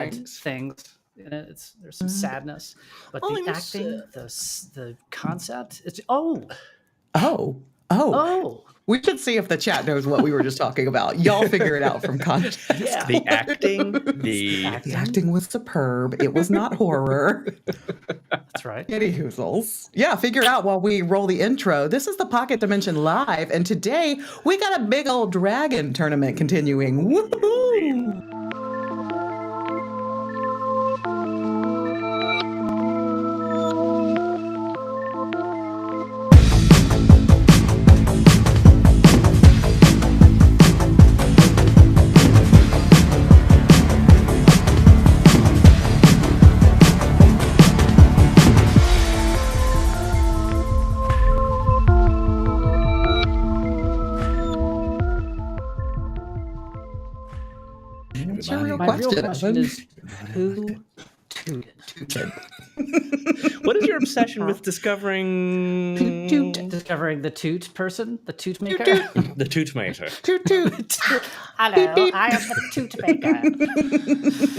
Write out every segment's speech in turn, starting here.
things in it. There's some sadness, but the acting, the concept, it's Oh. We should see if the chat knows what we were just talking about. Y'all figure it out from context. Yeah. The acting was superb. It was not horror. That's right. Kitty Hoozles. Yeah, figure it out while we roll the intro. This is the Pocket Dimension Live, and today we got a big old dragon tournament continuing. Woohoo! My real question is, who tooted? What is your obsession with discovering the toot person? The toot maker? The toot maker. Toot toot. Hello, I am the toot maker.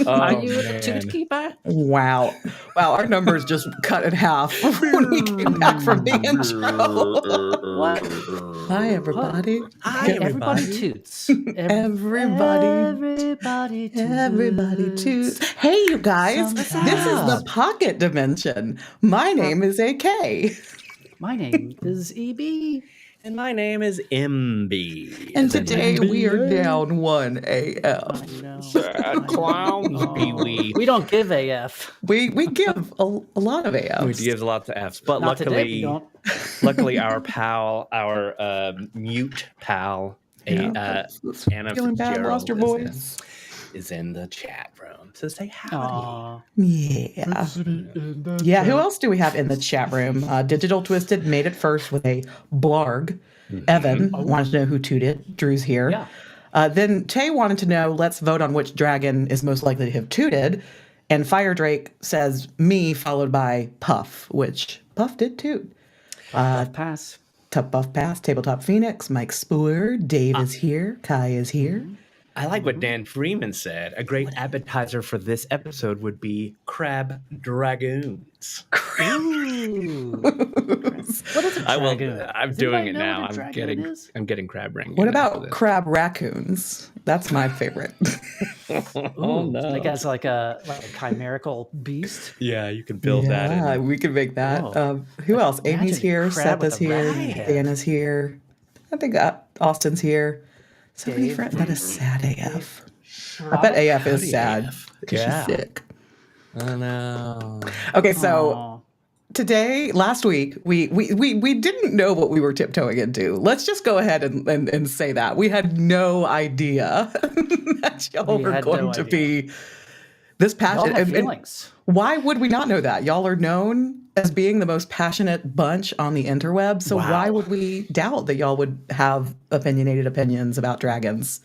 Are you the toot keeper? Wow, our numbers just cut in half when we came back from the intro. What? Hi, everybody. Hi, everybody toots. Everybody toots. Hey, you guys. This is the Pocket Dimension. My name is AK. My name is EB. And my name is MB. And today we are down 1 AF. Sad clowns, Pee-wee. We don't give AF. We give a lot of AFs. We give lots of Fs, but Not today, we don't. luckily our pal, our mute pal, Anna Feeling bad, lost your voice. Is in the chat room to say howdy. Yeah. Yeah, who else do we have in the chat room? Digital Twisted made it first with a blarg. Evan wanted to know who tooted. Drew's here. Yeah. Then Tay wanted to know, let's vote on which dragon is most likely to have tooted. And Fire Drake says me, followed by Puff, which Puff did toot. Buff pass. Buff pass. Tabletop Phoenix. Mike Spooler. Dave is here. Kai is here. I like what Dan Freeman said. A great appetizer for this episode would be crab dragoons. What is a dragoon? I'm doing it now. I'm getting crab ring. What about crab raccoons? That's my favorite. Oh no! I guess like a chimerical beast. Yeah, you can build that. Yeah, we can make that. Who else? Amy's here. Seth is here. Anna's here. I think Austin's here. So many friends. That is sad AF. I bet AF is sad because she's sick. I know. Okay, so last week, we didn't know what we were tiptoeing into. Let's just go ahead and say that. We had no idea that y'all were going to be this passionate. Feelings. Why would we not know that? Y'all are known as being the most passionate bunch on the interweb. So why would we doubt that y'all would have opinionated opinions about dragons?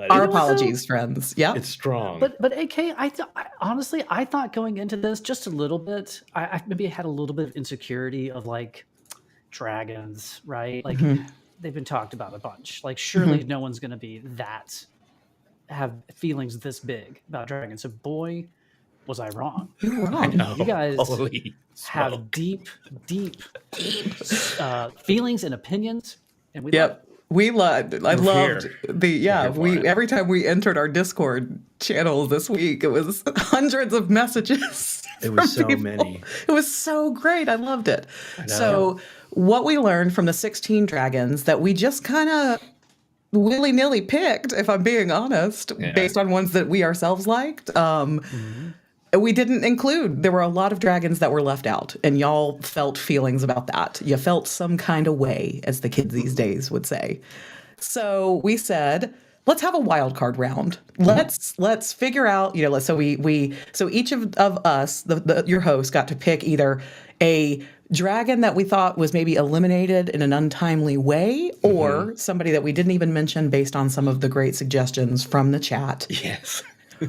Our apologies, friends. Yeah, it's strong. But AK, I thought going into this just a little bit, I maybe had a little bit of insecurity of like dragons, right? Like they've been talked about a bunch. Like surely no one's going to be have feelings this big about dragons. So boy, was I wrong. I know. You guys have deep feelings and opinions, and we I loved every time we entered our Discord channel this week, it was hundreds of messages. It was so many. It was so great. I loved it. So what we learned from the 16 dragons that we just kind of willy-nilly picked, if I'm being honest, based on ones that we ourselves liked. We didn't include. There were a lot of dragons that were left out, and y'all felt feelings about that. You felt some kind of way, as the kids these days would say. So we said, let's have a wild card round. Let's figure out, so each of us, your hosts, got to pick either a dragon that we thought was maybe eliminated in an untimely way, or somebody that we didn't even mention based on some of the great suggestions from the chat. Yes.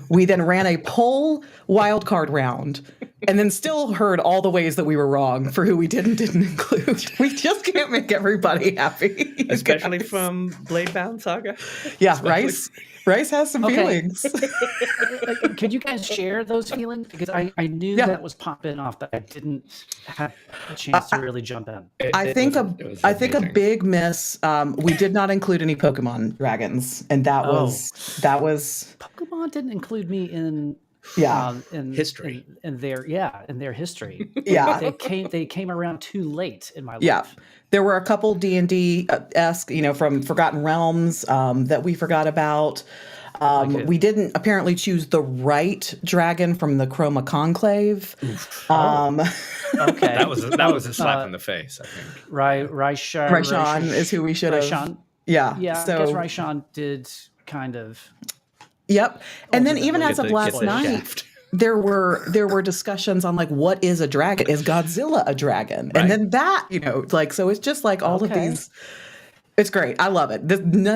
We then ran a poll wild card round and then still heard all the ways that we were wrong for who we didn't include. We just can't make everybody happy. Especially from Blade Bound Saga. Yeah, Especially. Bryce has some feelings. Could you guys share those feelings? Because I knew that was popping off, but I didn't have a chance to really jump in. I think a big miss. We did not include any Pokemon dragons, and that was Pokemon didn't include me in in history in their history. Yeah, they came around too late in my life. Yeah, there were a couple D&D esque, from Forgotten Realms that we forgot about. We didn't apparently choose the right dragon from the Chroma Conclave. Okay, that was a slap in the face, I think. Raishan is who we should have. Yeah. So I guess Raishan did kind of. Yep. And then even as of last night, there were discussions on like, what is a dragon? Is Godzilla a dragon? Right. And then that, so it's just like all of these. It's great. I love it.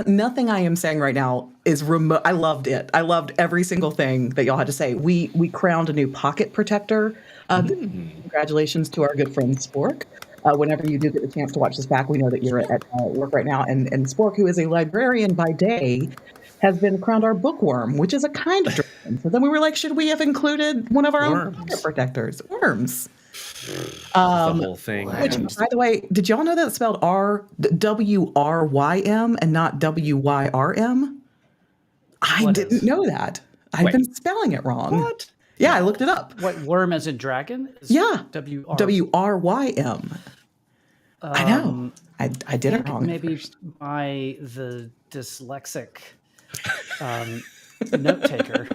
Nothing I am saying right now is remote. I loved it. I loved every single thing that y'all had to say. We crowned a new pocket protector. Congratulations to our good friend Spork. Whenever you do get the chance to watch this back, we know that you're at work right now. And Spork, who is a librarian by day, has been crowned our bookworm, which is a kind of dragon. So then we were like, should we have included one of our own pocket protectors? Worms. The whole thing. Which, by the way, did y'all know that it's spelled WRYM and not WYRM? I didn't know that. I've been spelling it wrong. What? Yeah, I looked it up. What, worm as in dragon? Yeah. WRYM. I know. I did it wrong. Maybe by the dyslexic note taker,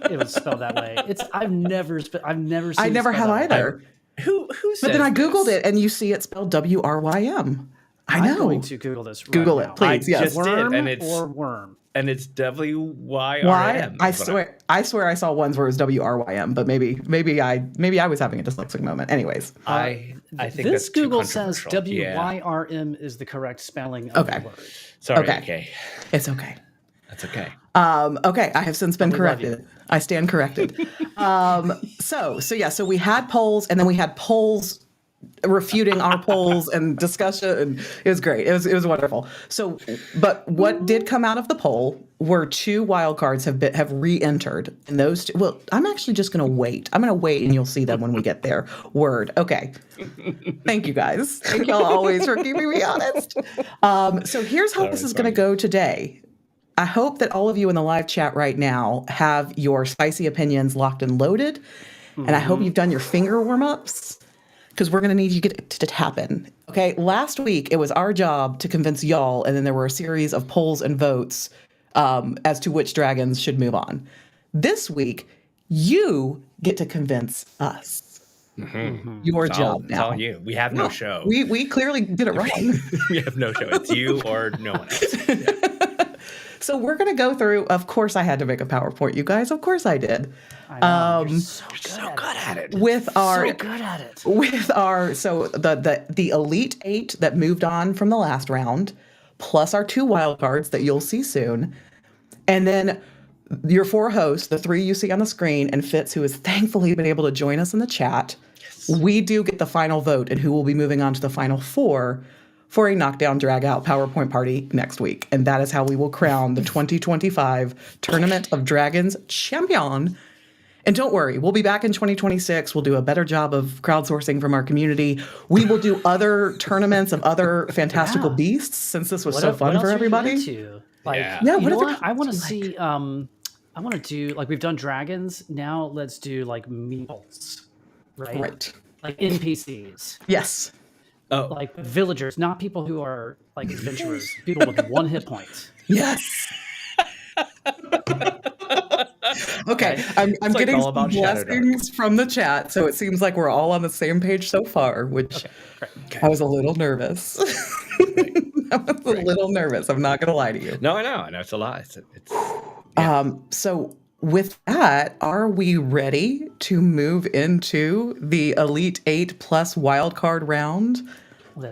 it was spelled that way. I've never seen. I never have either. Who says But then I googled it, and you see it spelled WRYM. I know. I'm going to Google this. Google right it, now. please. Yes. Worm did, and it's or worm. And it's WYRM. Why? I swear I saw ones where it was WRYM, but maybe I was having a dyslexic moment. Anyways, I think this that's Google too says WYRM is the correct spelling of the word. Sorry. Okay. It's okay. That's okay. Okay, I have since been corrected. I stand corrected. So we had polls, and then we had polls refuting our polls and discussion, and it was great. It was wonderful. So, but what did come out of the poll were 2 wild cards have re-entered, and those 2, well, I'm actually just going to wait. I'm going to wait, and you'll see them when we get there. Word. Okay. Thank you guys. Thank y'all always for keeping me honest. So here's how this is going to go today. I hope that all of you in the live chat right now have your spicy opinions locked and loaded. And I hope you've done your finger warm-ups, because we're going to need you to tap in. Okay, last week it was our job to convince y'all, and then there were a series of polls and votes as to which dragons should move on. This week, you get to convince us. Your job now. It's all you. We have no show. We clearly did it wrong. We have no show. It's you or no one else. Yeah. So we're going to go through. Of course, I had to make a PowerPoint, you guys. Of course, I did. I know, you're so good at it. With our the Elite 8 that moved on from the last round, plus our 2 wild cards that you'll see soon, and then your 4 hosts, the 3 you see on the screen, and Fitz, who has thankfully been able to join us in the chat. Yes. We do get the final vote, and who will be moving on to the final 4 for a knockdown, drag out PowerPoint party next week. And that is how we will crown the 2025 Tournament of Dragons champion. And don't worry, we'll be back in 2026. We'll do a better job of crowdsourcing from our community. We will do other tournaments of other fantastical beasts, since this was so fun for everybody. I want to see, I want to do, like, we've done dragons. Now let's do, like, meeples, right? Like NPCs. Yes. Oh. Like villagers, not people who are like adventurers, people with 1 hit point. Yes. Okay, I'm getting some blessings from the chat, so it seems like we're all on the same page so far, which I was a little nervous. I was a little nervous. I'm not going to lie to you. No, I know. It's a lot. So with that, are we ready to move into the Elite 8 plus wildcard round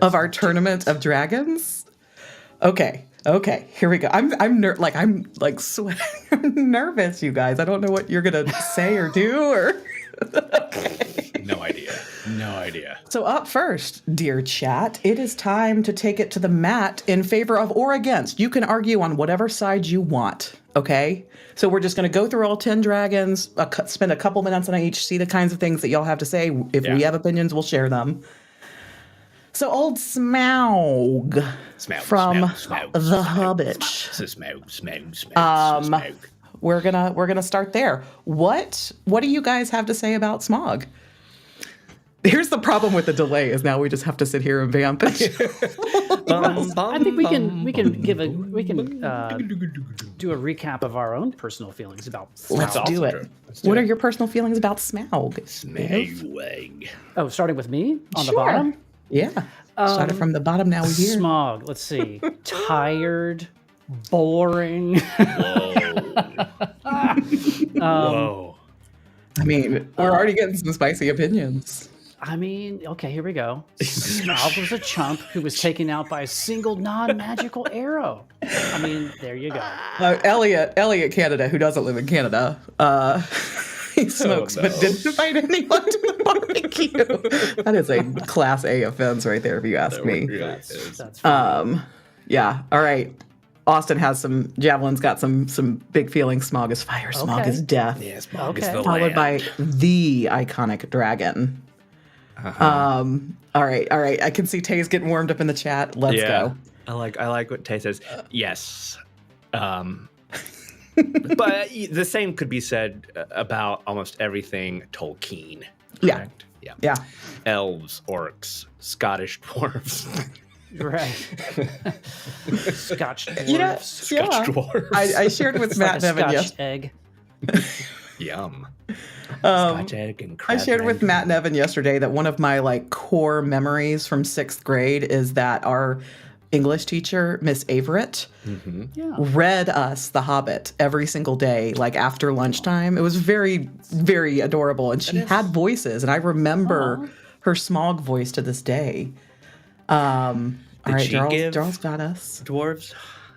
of our Tournament of Dragons? Okay, here we go. I'm sweating. I'm nervous, you guys. I don't know what you're gonna say or do, or No idea. No idea. So up first, dear chat, it is time to take it to the mat in favor of or against. You can argue on whatever side you want, okay? So we're just going to go through all 10 dragons, spend a couple minutes on each, see the kinds of things that y'all have to say. If we have opinions, we'll share them. So old Smaug from The Hobbit. Smaug. We're gonna start there. What do you guys have to say about Smaug? Here's the problem with the delay is now we just have to sit here and vamp. I think we can do a recap of our own personal feelings about Smaug. Let's do it. What are your personal feelings about Smaug? Smaug. Oh, starting with me on the Sure. bottom. Yeah. Started from the bottom, now we're here. Smaug. Let's see. Tired, boring. Whoa. I mean, we're already getting some spicy opinions. I mean, okay, here we go. Smaug was a chump who was taken out by a single non-magical arrow. I mean, there you go. Elliott Canada, who doesn't live in Canada, he smokes but didn't invite anyone to the barbecue. That is a class A offense right there, if you ask me. That's funny. Yeah. All right. Austin has some javelins, got some big feelings. Smaug is fire. Smaug Okay. is death. Yeah, Smaug is Okay. the Followed land. by the iconic dragon. All right. I can see Tay's getting warmed up in the chat. Let's go. I like what Tay says. Yes. But the same could be said about almost everything Tolkien. Yeah. Correct? Yeah. Yeah. Elves, orcs, Scottish dwarves. Right. Scotch dwarfs. You know, Scotch dwarves. I shared with It's Matt like a Nevin Scotch egg. Yum. Scotch egg and crab I shared with rangoon. Matt Nevin yesterday that one of my core memories from 6th grade is that our English teacher, Miss Averett, Yeah. read us The Hobbit every single day, after lunchtime. It was very, very adorable. And she had voices, and I remember her Smaug voice to this day. All right, she give Jarl's got us. Dwarves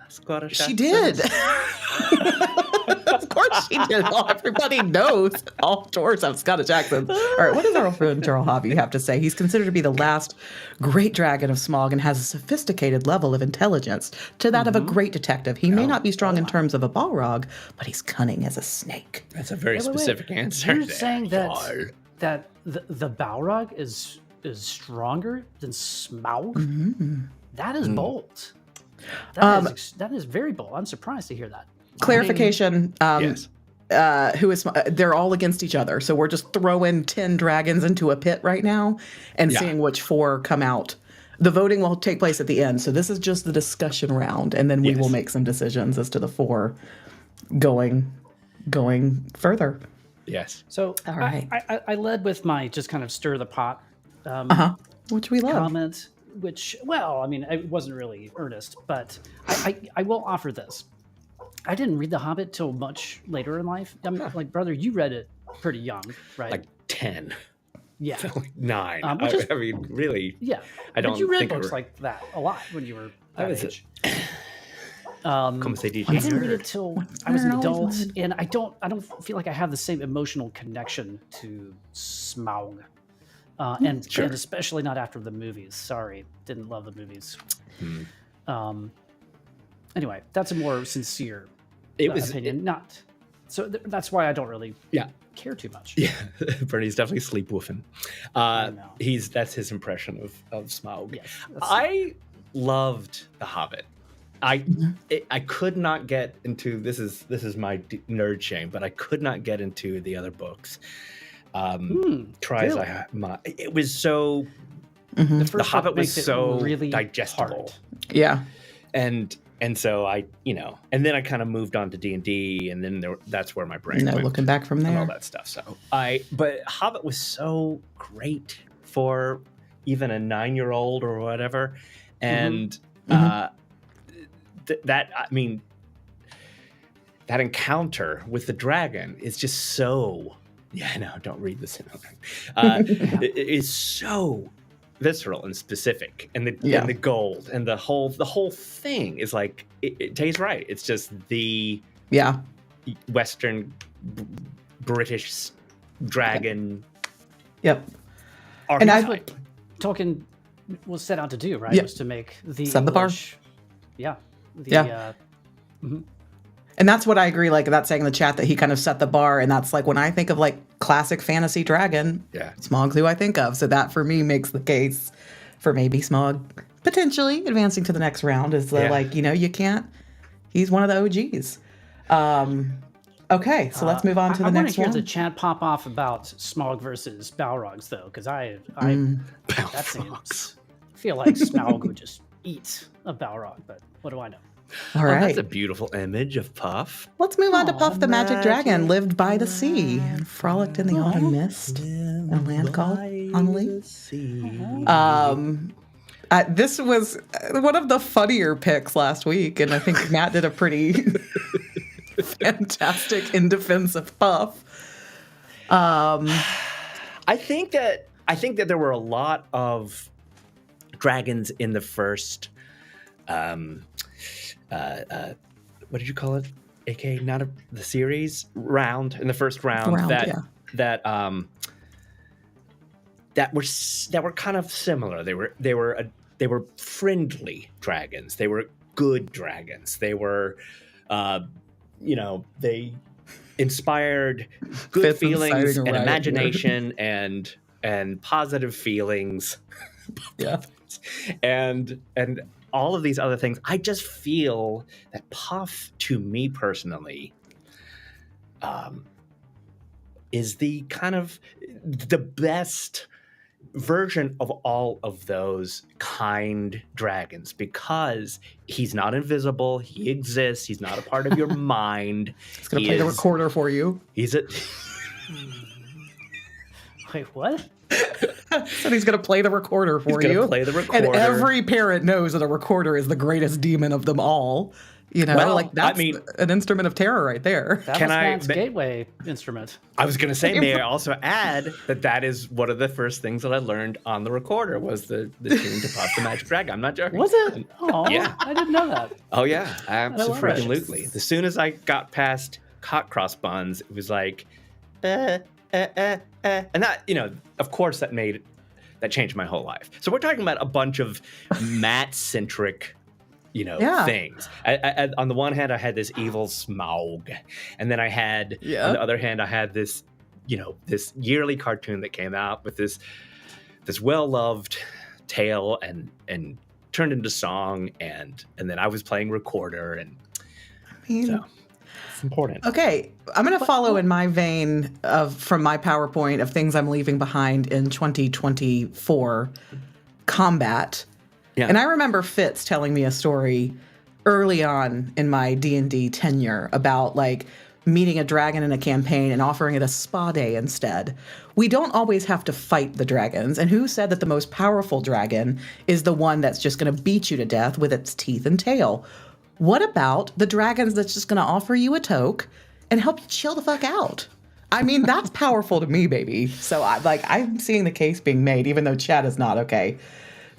Scottish She accents? did. Of course she did. Well, everybody knows all dwarves have Scottish accents. All right, what does our friend Jarl Hobby have to say? He's considered to be the last great dragon of Smaug and has a sophisticated level of intelligence to that of a great detective. He may not be strong in terms of a Balrog, but he's cunning as a snake. That's a very Wait. specific answer. You're there, saying Jarl. that the Balrog is stronger than Smaug? That is bold. That is very bold. I'm surprised to hear that. Clarification. Yes. Who is? They're all against each other. So we're just throwing 10 dragons into a pit right now and seeing which 4 come out. The voting will take place at the end. So this is just the discussion round, and then we will make some decisions as to the 4 going further. Yes. So All right. I led with my just kind of stir the pot Which we love. comment, which, well, I mean, it wasn't really earnest, but I will offer this. I didn't read The Hobbit till much later in life. I mean, brother, you read it pretty young, right? Like 10. Yeah. Like 9. Which is- I mean, really. Yeah. I don't But you read think books like that a lot when you were that was age. Como se dice? I didn't read it till I was an Nerd. adult, and I don't feel like I have the same emotional connection to Smaug, and especially not after the movies. Sorry, didn't love the movies. Anyway, that's a more sincere opinion. Not so. That's why I don't really care too much. Yeah, Bernie's definitely sleepwolfing. know. That's his impression of Smaug. Yes, that's- I loved The Hobbit. I could not get into this is my nerd shame, but I could not get into the other books. Try as really? I had, it was so. The The first Hobbit book was makes it so really digestible, hard. Yeah. and so I and then I kind of moved on to D&D, and then that's where my brain No went. looking back from and all there. that stuff. So but Hobbit was so great for even a 9-year-old or whatever, and that I mean, that encounter with the dragon is just so. Yeah, no, don't read this. It is so visceral and specific, and the gold and the whole thing is like it tastes right. It's just the Yeah. Western British dragon. Yep. And that's what Tolkien was set out to do, right? Yeah. Was to make the Set the bar. English. Yeah. And that's what I agree. Like that's saying in the chat that he kind of set the bar, and that's like when I think of like classic fantasy dragon, Smaug's who I think of. So that for me makes the case for maybe Smaug potentially advancing to the next round. Is like you can't. He's one of the OGs. Okay, so let's move on to the next one. I want to hear the chat pop off about Smaug versus Balrogs though, because that seems. I feel like Smaug would just eat a Balrog, but what do I know? All right. That's a beautiful image of Puff. Let's move on to Puff the Magic Dragon, lived by the sea and frolicked in the autumn mist in a land called Only. This was one of the funnier picks last week, and I think Matt did a pretty fantastic in defense of Puff. I think that there were a lot of dragons in the first what did you call it? AK, the series round in the first round that were kind of similar. They were friendly dragons. They were good dragons. They were, they inspired good feelings and imagination and positive feelings. Yeah. And all of these other things. I just feel that Puff, to me personally, is the kind of the best version of all of those kind dragons, because he's not invisible. He exists. He's not a part of your mind. He's going to play the recorder for you. He's a... Wait, what? Said he's going to play the recorder for you. He's going to play the recorder. And every parent knows that a recorder is the greatest demon of them all. That's an instrument of terror right there. That was Matt's gateway instrument. I was going to say, may I also add that is one of the first things that I learned on the recorder was the tune to Puff the Magic Dragon. I'm not joking. Was it? Oh, yeah. I didn't know that. Oh, yeah. Absolutely. As soon as I got past hot cross buns, it was like, and that, of course, that changed my whole life. So we're talking about a bunch of Matt-centric, things. On the one hand, I had this evil Smaug, and then I had, on the other hand, I had this, this yearly cartoon that came out with this well-loved tale and turned into song, and then I was playing recorder, and so it's important. Okay, I'm going to follow in my vein from my PowerPoint of things I'm leaving behind in 2024 combat. Yeah. And I remember Fitz telling me a story early on in my D&D tenure about meeting a dragon in a campaign and offering it a spa day instead. We don't always have to fight the dragons. And who said that the most powerful dragon is the one that's just going to beat you to death with its teeth and tail? What about the dragons that's just going to offer you a toke and help you chill the fuck out? I mean, that's powerful to me, baby. So I'm seeing the case being made, even though Chad is not. Okay.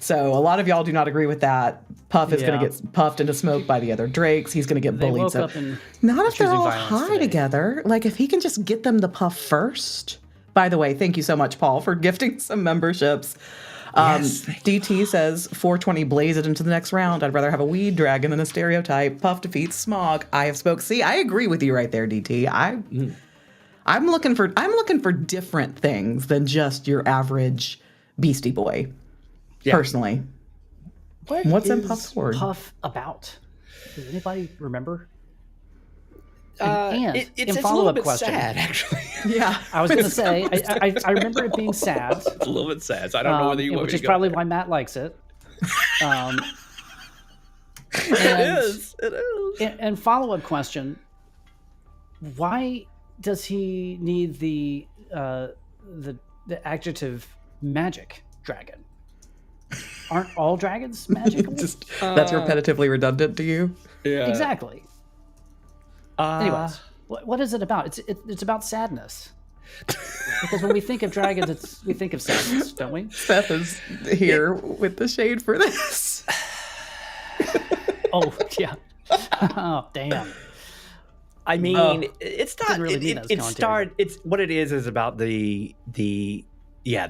So a lot of y'all do not agree with that. Puff is going to get puffed into smoke by the other drakes. He's going to get bullied. Woke up and not if they're all high together. If he can just get them the puff first. By the way, thank you so much, Paul, for gifting some memberships. Yes, DT says 420 blaze it into the next round. I'd rather have a weed dragon than a stereotype. Puff defeats Smaug. I have spoke. See, I agree with you right there, DT. I'm looking for different things than just your average Beastie Boy. Yeah. Personally, what's in Puff's word? Puff about? Does anybody remember? It's a little bit sad, actually. Yeah, I was going to say I remember it being sad. It's a little bit sad. So I don't know whether you want which me is to probably go why Matt likes it. It is. And follow-up question: why does he need the adjective magic dragon? Aren't all dragons magical? That's repetitively redundant to you? Yeah. Exactly. Anyways, what is it about? It's about sadness. Because when we think of dragons, we think of sadness, don't we? Seth is here with the shade for this. Oh, yeah. Oh, damn. I mean, it's not. Didn't really mean that as commentary, It's what it is about the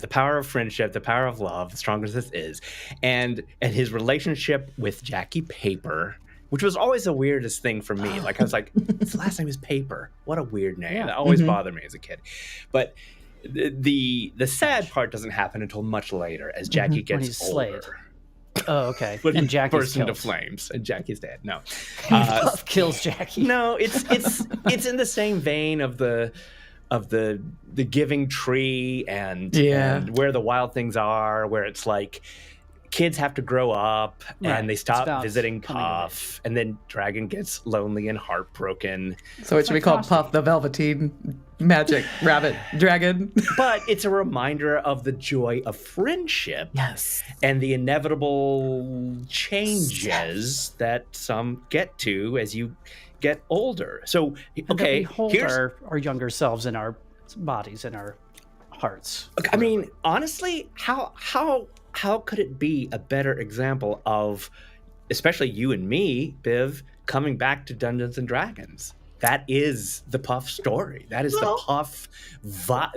power of friendship, the power of love, as strong as this is, and his relationship with Jackie Paper, which was always the weirdest thing for me. Like I was like, his last name is Paper. What a weird name. Yeah. That always bothered me as a kid. But the sad part doesn't happen until much later as Jackie When gets he's older. slayed. Oh, okay. When And he Jackie's bursts into killed. flames and Jackie's dead. No. Puff kills Jackie. No, it's in the same vein of the giving tree and where the wild things are, where it's like kids have to grow up and they stop visiting Puff, and then Dragon gets lonely and heartbroken. So it should be called Puff the Velveteen Magic Rabbit Dragon. But it's a reminder of the joy of friendship. Yes. And the inevitable changes that some get to as you get older. So, okay, we hold our younger selves in our bodies and our hearts. I mean, honestly, how could it be a better example of, especially you and me, Biv, coming back to Dungeons and Dragons? That is the Puff story. That is the Puff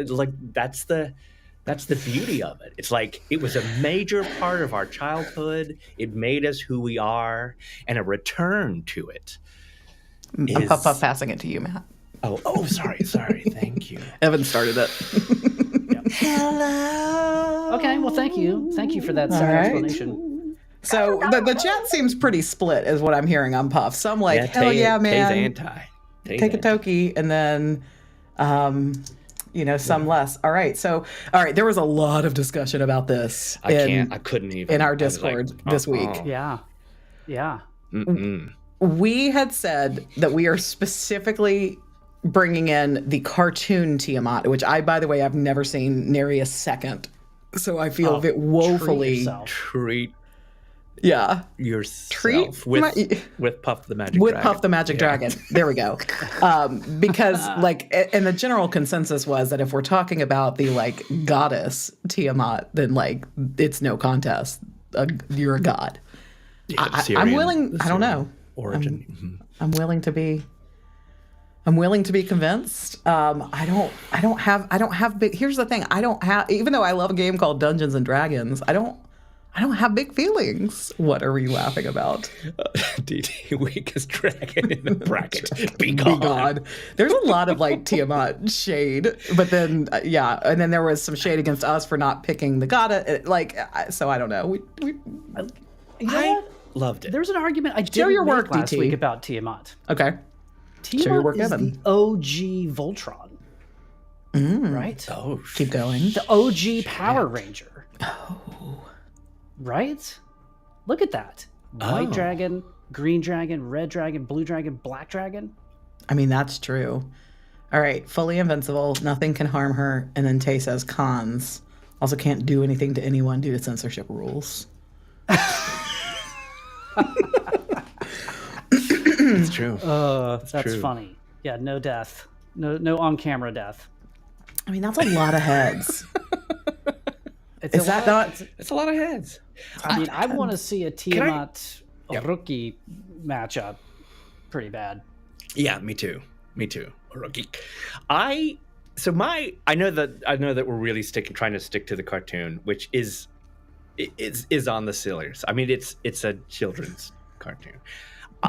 like that's the beauty of it. It's like it was a major part of our childhood. It made us who we are, and a return to it. I'm Puff passing it to you, Matt. Oh, sorry. Thank you. Evan started it. Hello. Okay, well, thank you for that sad explanation. So the chat seems pretty split, is what I'm hearing on Puff. Some like, hell yeah, man. Tay's anti. Take a toki, and then, some less. All right. So, there was a lot of discussion about this. I couldn't even. In our Discord this week. Yeah. Mm-mm. We had said that we are specifically bringing in the cartoon Tiamat, which by the way, I've never seen nary a second. So I feel a bit woefully. Treat yourself with Puff the Magic Dragon. Puff the Magic Dragon. There we go. Because and the general consensus was that if we're talking about the goddess Tiamat, then it's no contest. You're a god. Yeah, I'm willing. I don't know. Origin. I'm willing to be convinced. I don't have big. Here's the thing. Even though I love a game called Dungeons and Dragons, I don't have big feelings. What are we laughing about? DD, weakest dragon in the bracket. Be gone. There's a lot of Tiamat shade, but then and then there was some shade against us for not picking the goddess. So I don't know. I loved it. There was an argument I did your work last DT. week about Tiamat. Okay. Tiamat Show your work, is Evan. the OG Voltron, right? Oh, keep going. The OG Power Ranger. Oh. Right? Look at that. White dragon, green dragon, red dragon, blue dragon, black dragon. I mean, that's true. All right. Fully invincible. Nothing can harm her. And then Tay says cons. Also can't do anything to anyone due to censorship rules. That's true. That's funny. Yeah, no death. No on-camera death. I mean, that's a lot of heads. It's It's a lot of heads. I mean, I want to see a Tiamat Orochi matchup pretty bad. Yeah, me too. Orochi. I know that we're really trying to stick to the cartoon, which is on the silliest. I mean, it's a children's cartoon.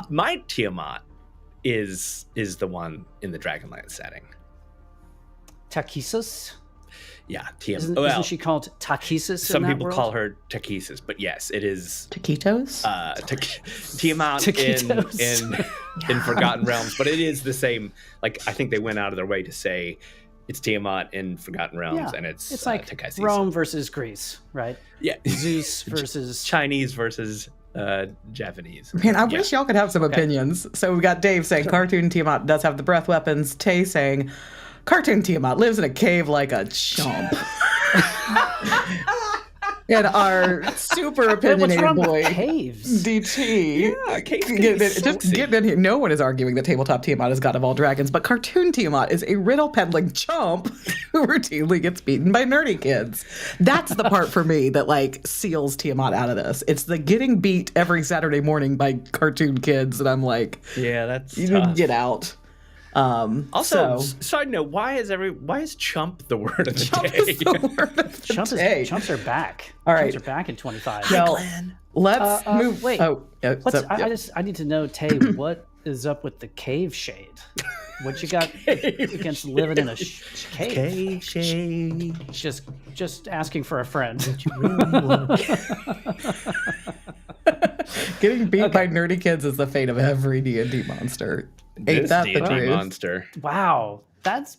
My Tiamat is the one in the Dragonlance setting. Takesis? Yeah, Tiamat. Isn't she called Takesis? Some people call her Takesis, but yes, it is Taquitos. Tiamat Taquitos. in Forgotten Realms, but it is the same. I think they went out of their way to say it's Tiamat in Forgotten Realms, and it's like Takesis. Rome versus Greece, right? Yeah, Zeus versus Chinese versus Japanese. Man, I wish y'all could have some opinions. So we got Dave saying cartoon Tiamat does have the breath weapons. Tay saying cartoon Tiamat lives in a cave like a chump. And our super opinionated boy, caves? DT. Yeah, caves Get in here. No one is arguing that tabletop Tiamat is god of all dragons, but cartoon Tiamat is a riddle peddling chump who routinely gets beaten by nerdy kids. That's the part for me that seals Tiamat out of this. It's the getting beat every Saturday morning by cartoon kids, and I'm like, yeah, that's you tough. need to get out. Also, so, side note, why is chump the word of the Chump day? is the word of the day. Chumps are back. All right. Chumps are back in 25. Well, let's move. Wait. Oh, I need to know, Tay, what is up with the cave shade? What you got against living in a cave? Cave shade. Just asking for a friend. Getting beat by nerdy kids is the fate of every D&D monster. Ain't This that the D&D truth? monster. Wow, that's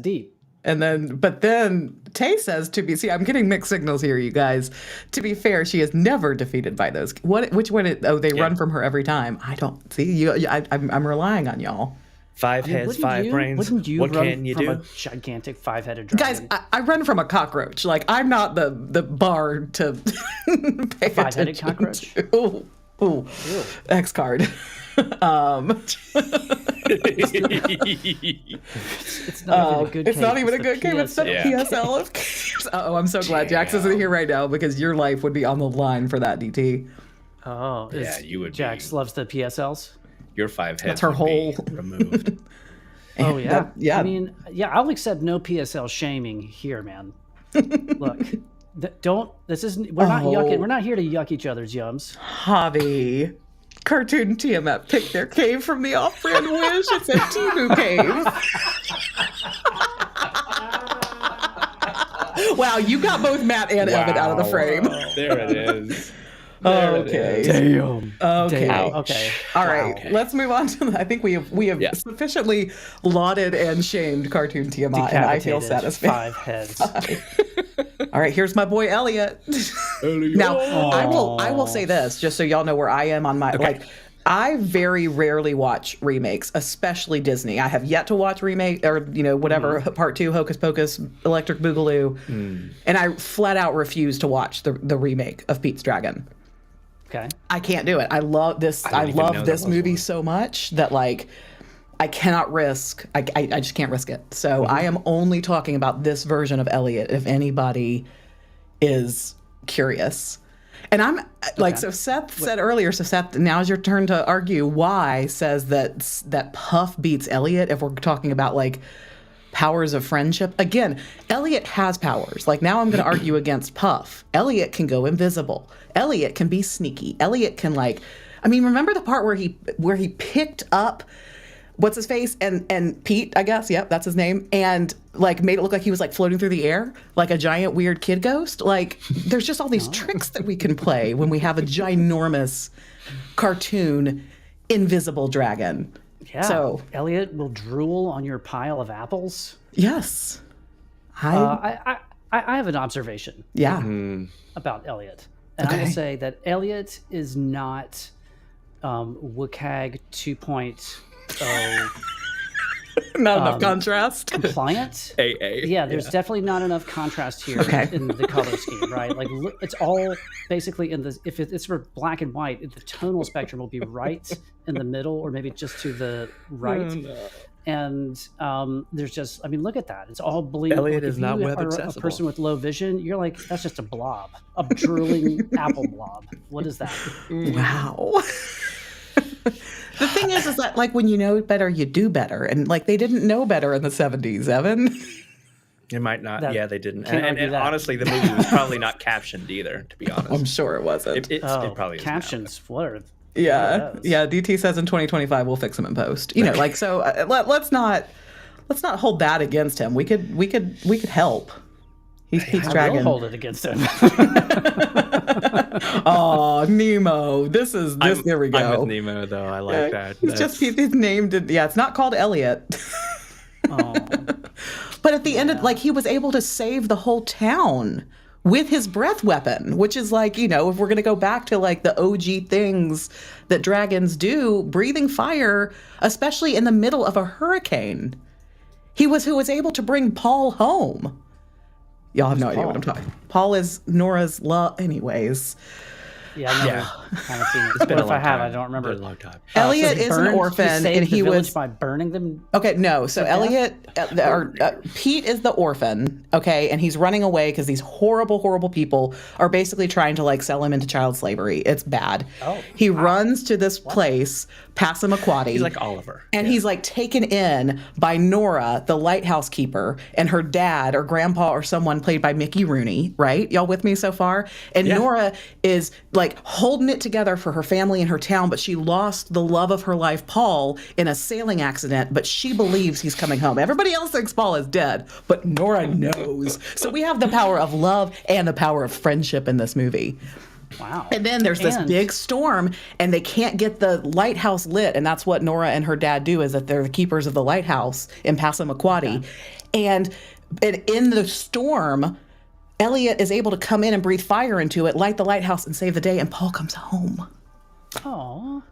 deep. But then Tay says I'm getting mixed signals here, you guys. To be fair, she is never defeated by those. Which one? They run from her every time. I don't see you. I'm relying on y'all. 5 heads, 5 brains. Wouldn't you what run can you from do? a gigantic 5-headed dragon? Guys, I run from a cockroach. Like, I'm not the bar to pay A 5-headed attention cockroach? to. Ooh. X card. It's not even a good cave. It's not a PSL of caves. Oh, I'm so glad Jax isn't here right now because your life would be on the line for that, DT. Oh, yeah, you would. Jax loves the PSLs. Your 5 heads. That's her would whole be removed. Oh yeah, yeah. I mean, yeah, I'll accept no PSL shaming here, man. Look, This isn't. We're not yucking. We're not here to yuck each other's yums. Hobby. Cartoon Tiamat picked their cave from the off-brand Wish. It's a Timu cave. Wow, you got both Matt and Evan out of the frame. There it is. Okay. Damn. Okay. Damn. Okay. All right. Okay. Let's move on to. I think we have sufficiently lauded and shamed Cartoon Tiamat, and I feel satisfied. 5 heads. All right. Here's my boy Elliott. Now, I will say this, just so y'all know where I am on my I very rarely watch remakes, especially Disney. I have yet to watch remake or whatever part 2 Hocus Pocus Electric Boogaloo, and I flat out refuse to watch the remake of Pete's Dragon. Okay. I can't do it. I love this. I love this movie so much that I cannot risk. I just can't risk it. So I am only talking about this version of Elliott. If anybody is curious. And I'm so Seth said earlier, so Seth, now's your turn to argue why says that Puff beats Elliott if we're talking about powers of friendship. Again, Elliott has powers. Now I'm going to argue against Puff. Elliott can go invisible. Elliott can be sneaky. Elliott can remember the part where he picked up what's his face and Pete, I guess, yep, that's his name, and made it look like he was floating through the air like a giant weird kid ghost. There's just all these tricks that we can play when we have a ginormous cartoon invisible dragon. Yeah. So Elliott will drool on your pile of apples. Yes. I have an observation. Yeah. About Elliott, and I will say that Elliott is not WCAG 2.0. Not enough contrast. Compliant. AA. Yeah, there's definitely not enough contrast here in the color scheme, right? It's all basically if it's for black and white, the tonal spectrum will be right in the middle, or maybe just to the right. Oh, no. And there's just, look at that. It's all bleeding. Elliott is not web accessible. A person with low vision, you're that's just a blob, a drooling apple blob. What is that? Wow. The thing is that when you know better, you do better. And they didn't know better in the 70s, Evan. It might not. They didn't. And honestly, the movie was probably not captioned either, to be honest. I'm sure it wasn't. It probably is. Captions fluttered. Yeah. Yeah. DT says in 2025 we'll fix him in post. So let's not hold that against him. We could help. He's Pete's Dragon. Will hold it against him. Oh, Nemo. There we go. I'm with Nemo though. I like that. He's named it. Yeah, it's not called Elliott. Oh. But at the end of he was able to save the whole town with his breath weapon, which is if we're going to go back to the OG things that dragons do, breathing fire, especially in the middle of a hurricane. Who was able to bring Paul home. Y'all have no idea what I'm talking about. Paul is Nora's love. Anyways. Yeah. Kind of seen it. It's been Or a if long I have, time. I don't remember. Been a long time. Elliott he is an burned- orphan, he saved and the he village was by burning them. okay. No, so death? Elliott, Pete is the orphan. Okay, and he's running away because these horrible people are basically trying to like sell him into child slavery. It's bad. Oh, he runs to this place, Passamaquoddy. He's like Oliver. And he's like taken in by Nora, the lighthouse keeper, and her dad or grandpa or someone played by Mickey Rooney, right? Y'all with me so far? And Nora is like holding it together for her family and her town, but she lost the love of her life, Paul, in a sailing accident, but she believes he's coming home. Everybody else thinks Paul is dead, but Nora knows. So we have the power of love and the power of friendship in this movie. Wow. And then there's this big storm, and they can't get the lighthouse lit, and that's what Nora and her dad do, is that they're the keepers of the lighthouse in Passamaquoddy. Okay. And in the storm, Elliott is able to come in and breathe fire into it, light the lighthouse, and save the day, and Paul comes home. Oh.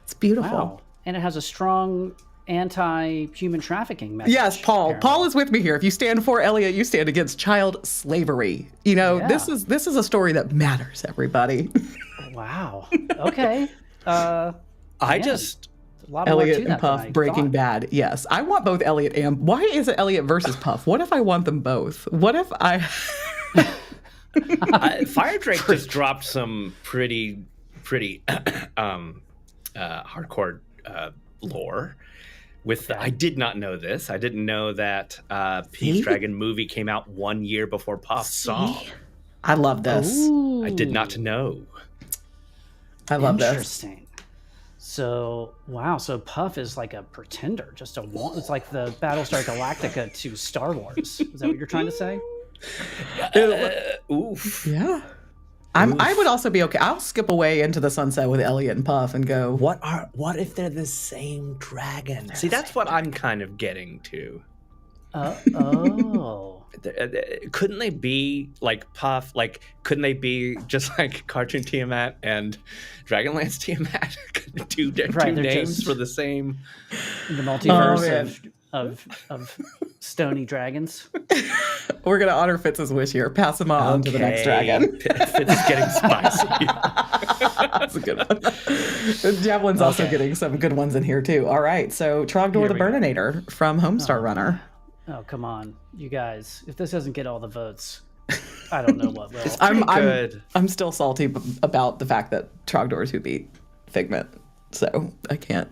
It's beautiful. Wow. And it has a strong anti-human trafficking message. Yes, Paul. apparently. Paul is with me here. If you stand for Elliott, you stand against child slavery. You know, this is a story that matters, everybody. Wow. Okay. I just a lot more Elliott to and that Puff, than I Breaking thought. Bad. Yes, I want both Elliott and. Why is it Elliott versus Puff? What if I want them both? What if I? Fire Drake just dropped some pretty hardcore lore. I did not know this. I didn't know that Pete's Dragon movie came out 1 year before Puff's song. I love this. Ooh. I did not know. I love this. Interesting. So wow, so Puff is like a pretender, just it's like the Battlestar Galactica to Star Wars. Is that what you're trying to say? Oof. Yeah. I would also be okay. I'll skip away into the sunset with Elliott and Puff and go. What if they're the same dragon? See, that's what I'm kind of getting to. Oh. Couldn't they be like Puff? Like, couldn't they be just like Cartoon Tiamat and Dragonlance Tiamat? two names for the same. The multiverse of stony dragons. We're gonna honor Fitz's wish here. Pass him on to the next dragon. Fitz is getting spicy. That's a good one. Javelin's also getting some good ones in here too. All right, so Trogdor the Burninator from Homestar Runner. Oh, come on, you guys. If this doesn't get all the votes, I don't know what will. I'm still salty about the fact that Trogdor is who beat Figment, so I can't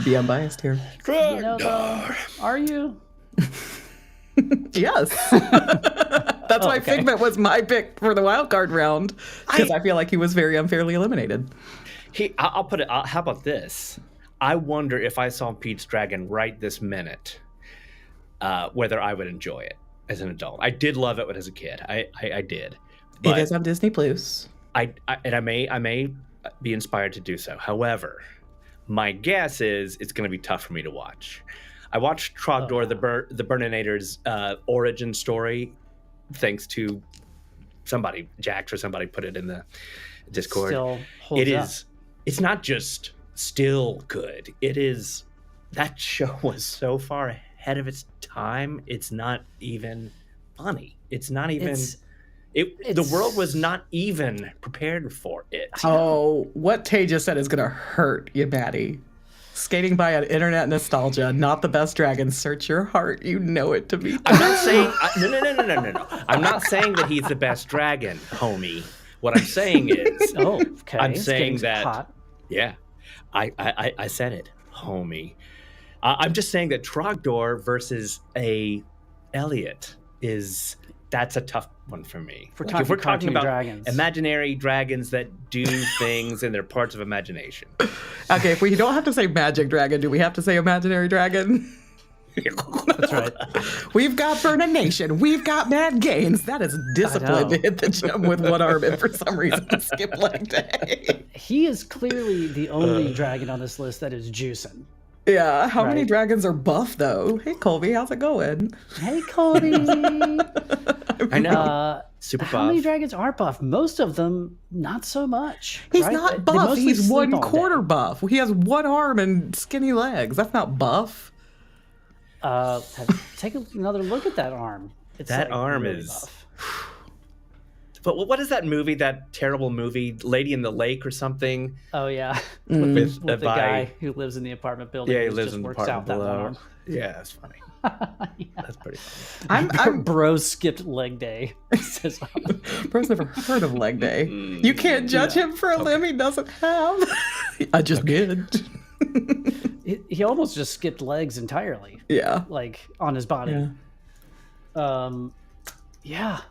be unbiased here. You know, though, are you? Yes. That's why Figment was my pick for the wild card round, because I feel like he was very unfairly eliminated. I'll put it. How about this? I wonder if I saw Pete's Dragon right this minute, whether I would enjoy it as an adult. I did love it as a kid. I did. But it is on Disney Plus. I may be inspired to do so. However, my guess is it's going to be tough for me to watch. I watched Trogdor the Burninator's origin story, thanks to somebody, Jax or somebody put it in the Discord. Still holds up. It's not just still good. It is. That show was so far ahead of its time. It's not even funny. It's not even. The world was not even prepared for it. Oh, what Tay just said is going to hurt you, Maddie. Skating by on internet nostalgia, not the best dragon. Search your heart. You know it to be. I'm not saying no. I'm not saying that he's the best dragon, homie. What I'm saying is, I'm saying that. Hot. Yeah, I said it, homie. I'm just saying that Trogdor versus a Elliott that's a tough one for me. If we're talking about dragons. Imaginary dragons that do things and they're parts of imagination. Okay, if we don't have to say magic dragon, do we have to say imaginary dragon? That's right. We've got Burnination. We've got Mad Gains. That is discipline to hit the gym with one arm and for some reason skip leg day. He is clearly the only dragon on this list that is juicing. Yeah, how many dragons are buff, though? Hey, Colby, how's it going? Hey, Colby. I know. Super how buff. many dragons are buff? Most of them, not so much. He's not buff. He's 1/4 buff. He has one arm and skinny legs. That's not buff. Take another look at that arm. That arm really is buff. But what is that movie? That terrible movie, Lady in the Lake or something? Oh yeah, With the guy who lives in the apartment building. Yeah, he who lives just in the works apartment out that one below. arm. Yeah, that's funny. Yeah. That's pretty funny. I'm Bro skipped leg day. Says- Bro's never heard of leg day. You can't judge him for a limb he doesn't have. I just did. he almost just skipped legs entirely. Yeah. Like on his body. Yeah. Yeah.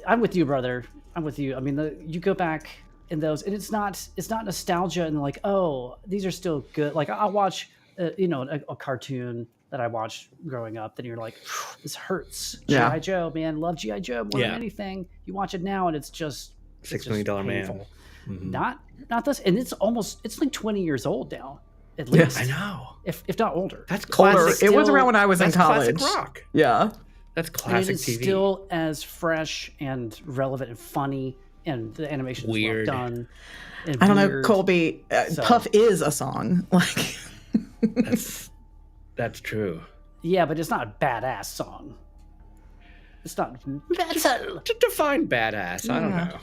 I'm with you, brother. I'm with you. I mean, you go back in those, and it's not nostalgia and like, oh, these are still good. Like I'll watch, a cartoon that I watched growing up. Then you're like, this hurts. Yeah. G.I. Joe, man, love G.I. Joe more than anything. You watch it now, and it's just $6 million man. Mm-hmm. Not this, and it's like 20 years old now, at least. I know. If not older. That's classic. It was around when I was in college. Classic rock. Yeah. That's classic it's TV. Still as fresh and relevant and funny, and the animation is Weird. well done. I don't know, Colby. Puff is a song. Like that's true. Yeah, but it's not a badass song. It's not metal. To define badass, I don't know.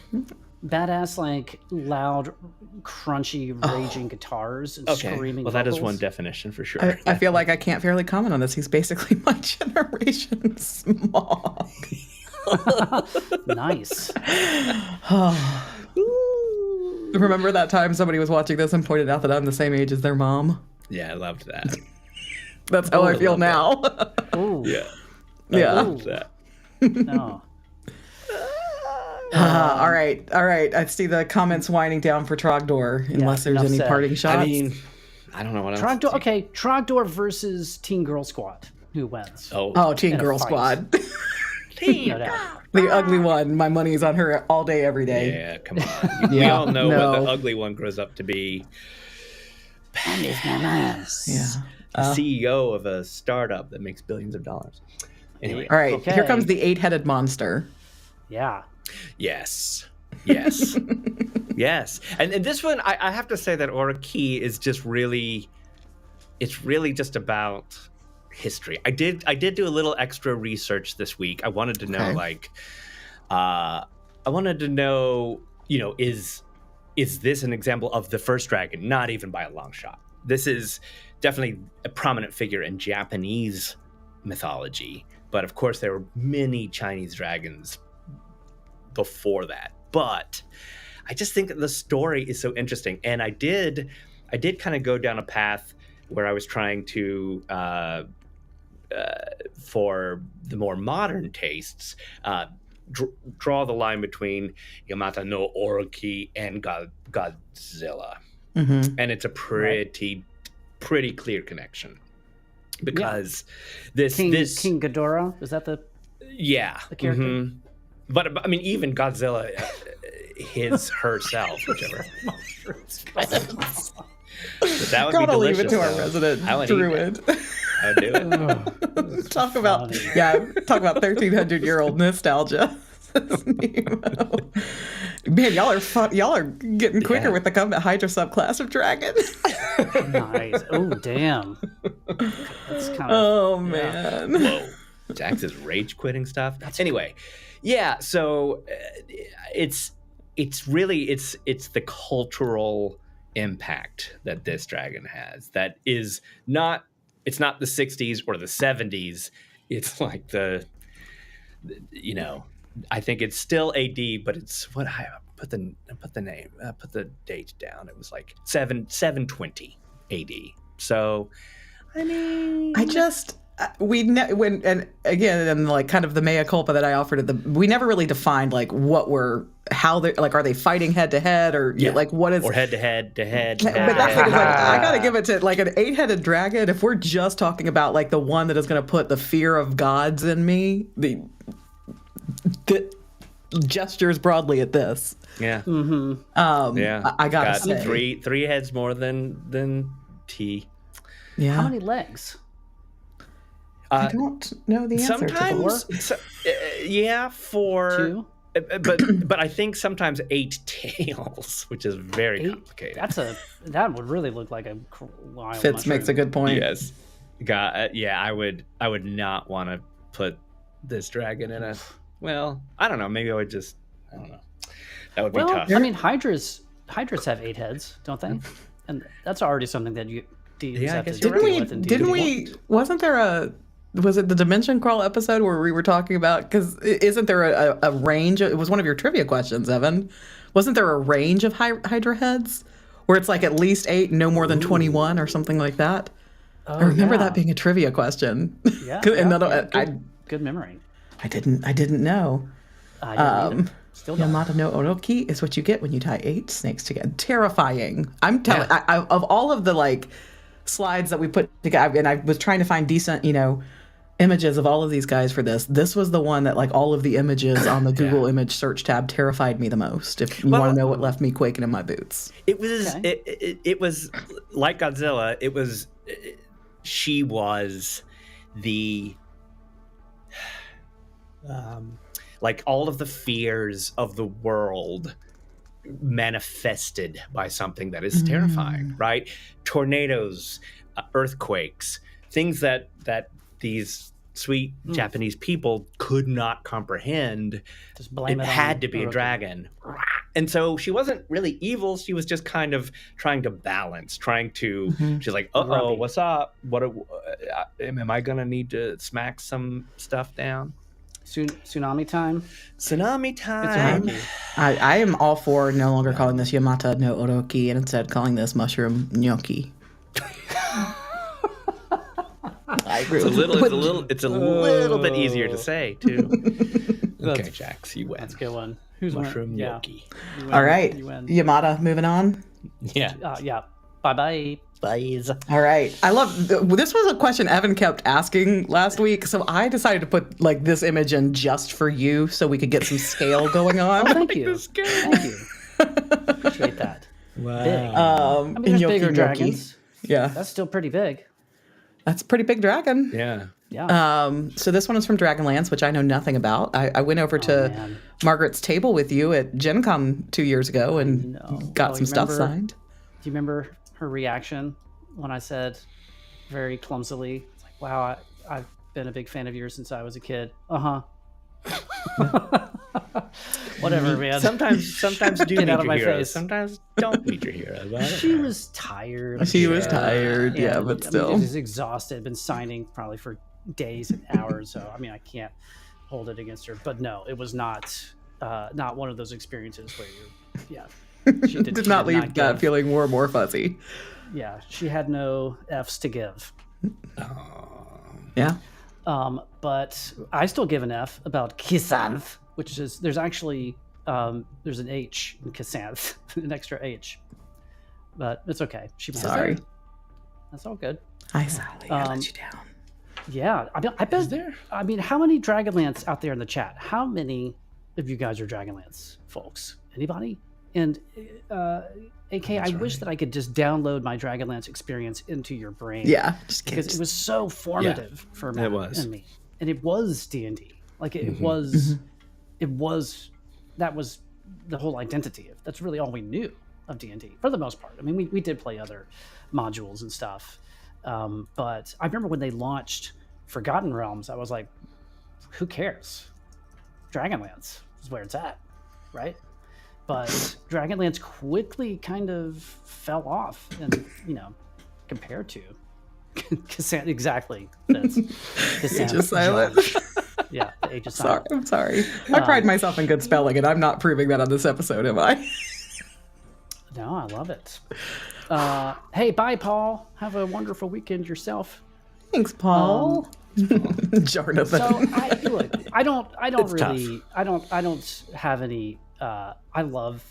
Badass, like loud, crunchy, raging guitars and screaming. Well, that is vocals. one definition for sure. I feel like I can't fairly comment on this. He's basically my generation's Smaug. Nice. Remember that time somebody was watching this and pointed out that I'm the same age as their mom? Yeah, I loved that. That's how I feel now. Ooh. Yeah. Yeah. I loved that. No. All right. I see the comments winding down for Trogdor, unless there's enough any said. parting shots. I mean, I don't know what else. Trogdor. Okay, Trogdor versus Teen Girl Squad. Who wins? Oh, Teen in a Girl fight. Squad. No doubt. The ugly one. My money's on her all day, every day. Yeah, come on. We all know what the ugly one grows up to be. Yeah. The CEO of a startup that makes billions of dollars. Anyway. All right. Okay. Here comes the 8-headed monster. Yeah. Yes. Yes. And this one, I have to say that Orochi is just really, it's really just about history. I did do a little extra research this week. I wanted to know, is this an example of the first dragon? Not even by a long shot. This is definitely a prominent figure in Japanese mythology. But of course, there were many Chinese dragons before that. But I just think that the story is so interesting. And I did kind of go down a path where I was trying to, for the more modern tastes, draw the line between Yamata no Orochi and Godzilla. Mm-hmm. And it's a pretty clear connection. Because this King Ghidorah, is that the character? Mm-hmm. But I mean, even Godzilla, herself, whichever. That would Gotta be leave it to our though. resident druid. I would do it. Talk about 1,300-year-old nostalgia. Man, y'all are fun. Y'all are getting quicker with the combat Hydra subclass of dragon. Nice. Oh, damn. That's kind of. Oh man. Whoa. Jax's rage quitting stuff. Anyway, yeah. So it's the cultural impact that this dragon has. That is not. It's not the 60s or the 70s. It's like I think it's still AD, but it's what I put the date down. It was like 720 AD. So, I mean, and like kind of the mea culpa that I offered we never really defined like how they like, are they fighting head to head or like what is, or head to head. But that's like, I gotta give it to like an 8-headed dragon. If we're just talking about like the one that is going to put the fear of gods in me, the gestures broadly at this. Yeah. Mm-hmm. Yeah. I gotta say three heads more than T. Yeah. How many legs? I don't know the answer sometimes, to four. 2? But I think sometimes 8 tails, which is very complicated. That would really look like a wild Fitz mushroom. makes a good point. Yes. I would not want to put this dragon in a. Well, I don't know. Maybe I would just I don't know. That would be Well, tough. I mean, Hydras have 8 heads, don't they? And that's already something that you Yeah, I have to guess deal you're right. with in Didn't D&D. we? Wasn't there was it the Dimension Crawl episode where we were talking about? Because isn't there a range? It was one of your trivia questions, Evan. Wasn't there a range of Hydra heads where it's like at least 8, no more than 21, or something like that? Oh, I remember yeah. that being a trivia question. Yeah, good memory. I didn't know. Still don't. Yamata no Orochi is what you get when you tie 8 snakes together. Terrifying. I'm telling. I of all of the like slides that we put together, and I was trying to find decent, images of all of these guys for this. This was the one that, like, all of the images on the Google image search tab terrified me the most. If you want to know what left me quaking in my boots, it was it was like Godzilla. She was the like all of the fears of the world manifested by something that is terrifying, right? Tornadoes, earthquakes, things that these sweet Japanese people could not comprehend. Just blame it had on to be a Orochi. dragon. And so she wasn't really evil. She was just kind of trying to balance, she's like, uh-oh, what's up? Am I going to need to smack some stuff down? Tsunami time. Tsunami time. I am all for no longer calling this Yamata no Orochi and instead calling this mushroom gnocchi. It's a little bit easier to say too. Okay, Jax, you win. That's a good one. Who's mushroom win? gnocchi? Yeah. All right, You win. Yamata, moving on. Yeah. Yeah. Bye. All right. I love this was a question Evan kept asking last week, so I decided to put like this image in just for you so we could get some scale going on. Oh, thank you. Thank you. Appreciate that. Wow. Big. I mean, there's bigger dragons. Yeah, That's still pretty big. that's a pretty big dragon. Yeah. Yeah. So this one is from Dragonlance, which I know nothing about. I went over to man. Margaret's table with you at Gen Con 2 years ago and got some you stuff remember- signed. Do you remember her reaction when I said very clumsily, it's like, wow, I've been a big fan of yours since I was a kid. Whatever, man. Sometimes do Get meet out of your my heroes. face. Sometimes don't meet your heroes. I don't She know. was tired. She was tired, yeah, but still. I mean, she was exhausted. Been signing probably for days and hours. So I mean, I can't hold it against her. But no, it was not one of those experiences where she did not leave that give. feeling more and more fuzzy. Yeah, she had no F's to give. Yeah. But I still give an F about Khisanth, which is there's actually there's an H in Khisanth, an extra H, but it's okay. Sorry. That's all good. Hi, Sally. I let you down. Yeah, I bet there. I mean, how many Dragonlance out there in the chat? How many of you guys are Dragonlance folks? Anybody? And AK, I wish that I could just download my Dragonlance experience into your brain. Yeah, because it was so formative for Matt and me, and it was D&D. Like it was that was the whole identity of. That's really all we knew of D&D for the most part. I mean, we did play other modules and stuff, but I remember when they launched Forgotten Realms, I was like, who cares? Dragonlance is where it's at, right? But Dragonlance quickly kind of fell off, and compared to Khisanth, exactly. That's Age of Silence. Yeah, the Age of Silence. I'm sorry. I pride myself in good spelling, and I'm not proving that on this episode, am I? No, I love it. Hey, bye, Paul. Have a wonderful weekend yourself. Thanks, Paul. Jonathan. So I don't It's really, I don't have any. I love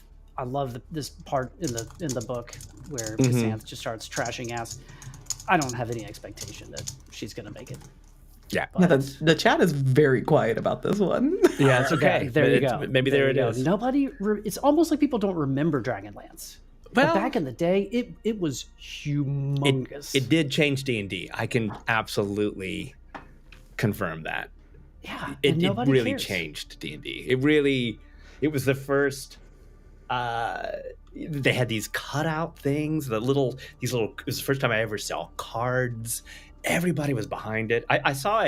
this part in the book where Khisanth just starts trashing ass. I don't have any expectation that she's gonna make it. Yeah. Yeah, the chat is very quiet about this one. Yeah, it's okay. There you go. Maybe there it is. Nobody. It's almost like people don't remember Dragonlance. But back in the day, it was humongous. It did change D&D. I can absolutely confirm that. Yeah, It really cares. changed D&D. It was the first. They had these cutout things. It was the first time I ever saw cards. Everybody was behind it. I saw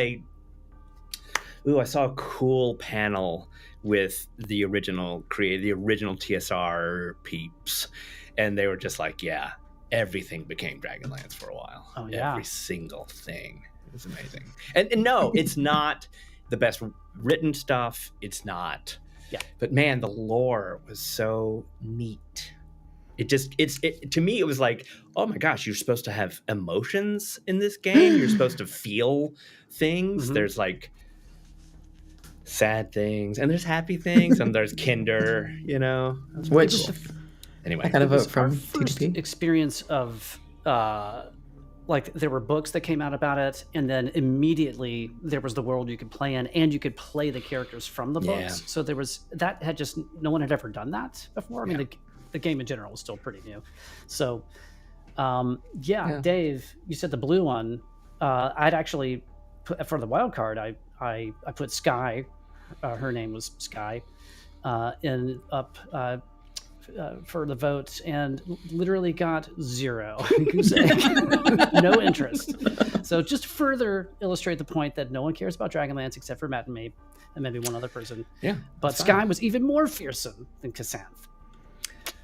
ooh, I saw a cool panel with the original TSR peeps, and they were just like, yeah, everything became Dragonlance for a while. Oh yeah, every single thing. It was amazing. And no, it's not the best written stuff. It's not. Yeah. But man, the lore was so neat. To me, it was like, oh my gosh, you're supposed to have emotions in this game. You're supposed to feel things. Mm-hmm. There's like sad things, and there's happy things, and there's Kinder, Which, cool. Anyway, I got a vote from first TTP. experience of like there were books that came out about it, and then immediately there was the world you could play in, and you could play the characters from the books. Yeah. So there was that had just no one had ever done that before. I mean, the game in general was still pretty new. So, Dave, you said the blue one. I'd actually put for the wild card. I put Sky. Her name was Sky, in up. For the votes, and literally got 0 goose egg. No interest. So just to further illustrate the point that no one cares about Dragonlance except for Matt and me, and maybe one other person. Yeah, but Sky was even more fearsome than Khisanth.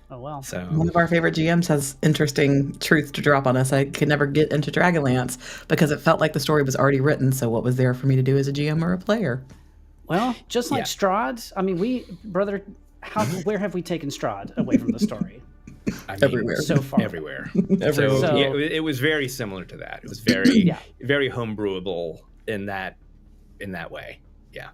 Oh well. So one of our favorite GMs has interesting truth to drop on us. I could never get into Dragonlance because it felt like the story was already written. So what was there for me to do as a GM or a player? Well, just like Strahd. I mean, where have we taken Strahd away from the story? I mean, everywhere. So far. Everywhere. Everywhere. So, it was very similar to that. It was very, very homebrewable in that way. Yeah.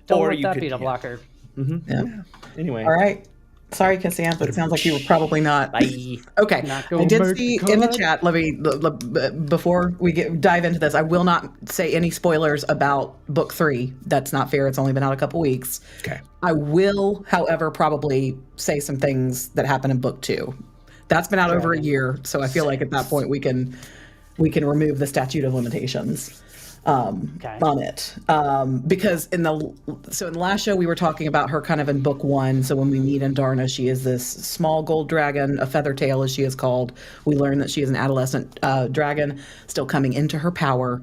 Don't Or let you that could- be a blocker. Mm-hmm. Yeah. Anyway. All right. Sorry, Khisanth, but it sounds like you were probably not. Bye. Okay. Not I gonna did make see the in the cut. chat, before we dive into this, I will not say any spoilers about book 3. That's not fair. It's only been out a couple weeks. Okay. I will, however, probably say some things that happen in book 2. That's been out over a year, so I feel like at that point we can remove the statute of limitations on it, because in the last show we were talking about her kind of in book 1. So when we meet Andarna, she is this small gold dragon, a feather tail as she is called. We learn that she is an adolescent dragon still coming into her power.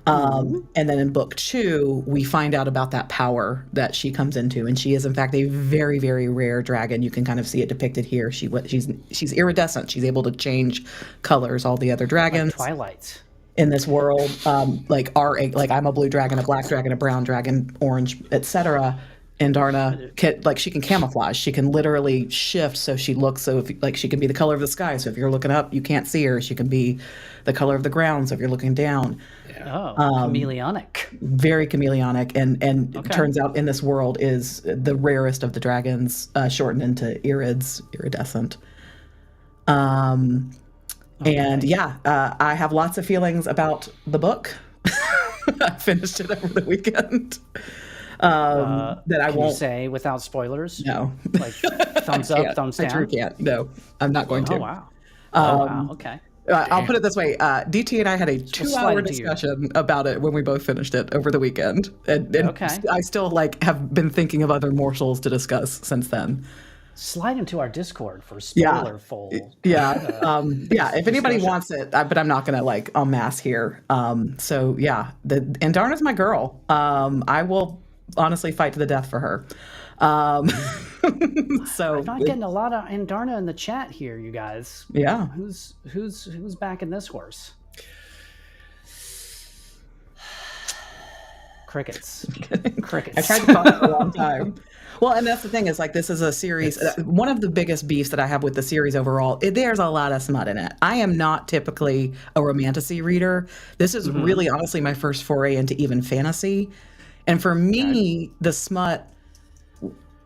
And then in book 2, we find out about that power that she comes into, and she is in fact a very, very rare dragon. You can kind of see it depicted here. She's iridescent. She's able to change colors. All the other dragans, Like Twilight. in this world, like I'm a blue dragon, a black dragon, a brown dragon, orange, etc. Andarna she can camouflage. She can literally shift so she looks she can be the color of the sky. So if you're looking up, you can't see her. She can be the color of the ground. So if you're looking down, chameleonic. very chameleonic, and it turns out in this world is the rarest of the dragons, shortened into iridescent. And I have lots of feelings about the book. I finished it over the weekend. That I won't say without spoilers. No, like thumbs up, thumbs down. I truly can't. No, I'm not going to. Oh wow. Wow. Okay. I'll put it this way: DT and I had a 2-hour discussion about it when we both finished it over the weekend, and I still have been thinking of other morsels to discuss since then. Slide into our Discord for spoiler-full. If anybody wants it, but I'm not gonna en masse here. And Andarna's my girl. I will honestly fight to the death for her. So I'm not getting a lot of Andarna in the chat here, you guys. Yeah. Who's backing this horse? Crickets. I tried to talk for a long time. Well, and that's the thing is this is a series. One of the biggest beefs that I have with the series overall, there's a lot of smut in it. I am not typically a romantasy reader. This is really honestly my first foray into even fantasy. And for me, the smut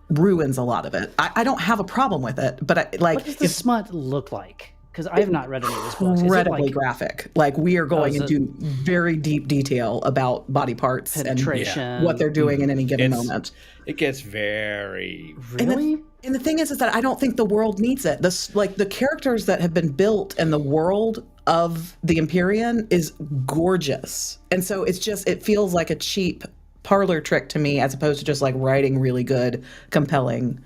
ruins a lot of it. I don't have a problem with it, but what does the smut look like? Because I have not read any of this books. Incredibly graphic. We are going into very deep detail about body parts penetration, and what they're doing in any given moment. It gets very really. And the thing is that I don't think the world needs it. The characters that have been built and the world of the Empyrean is gorgeous, and so it feels like a cheap parlor trick to me, as opposed to just writing really good, compelling,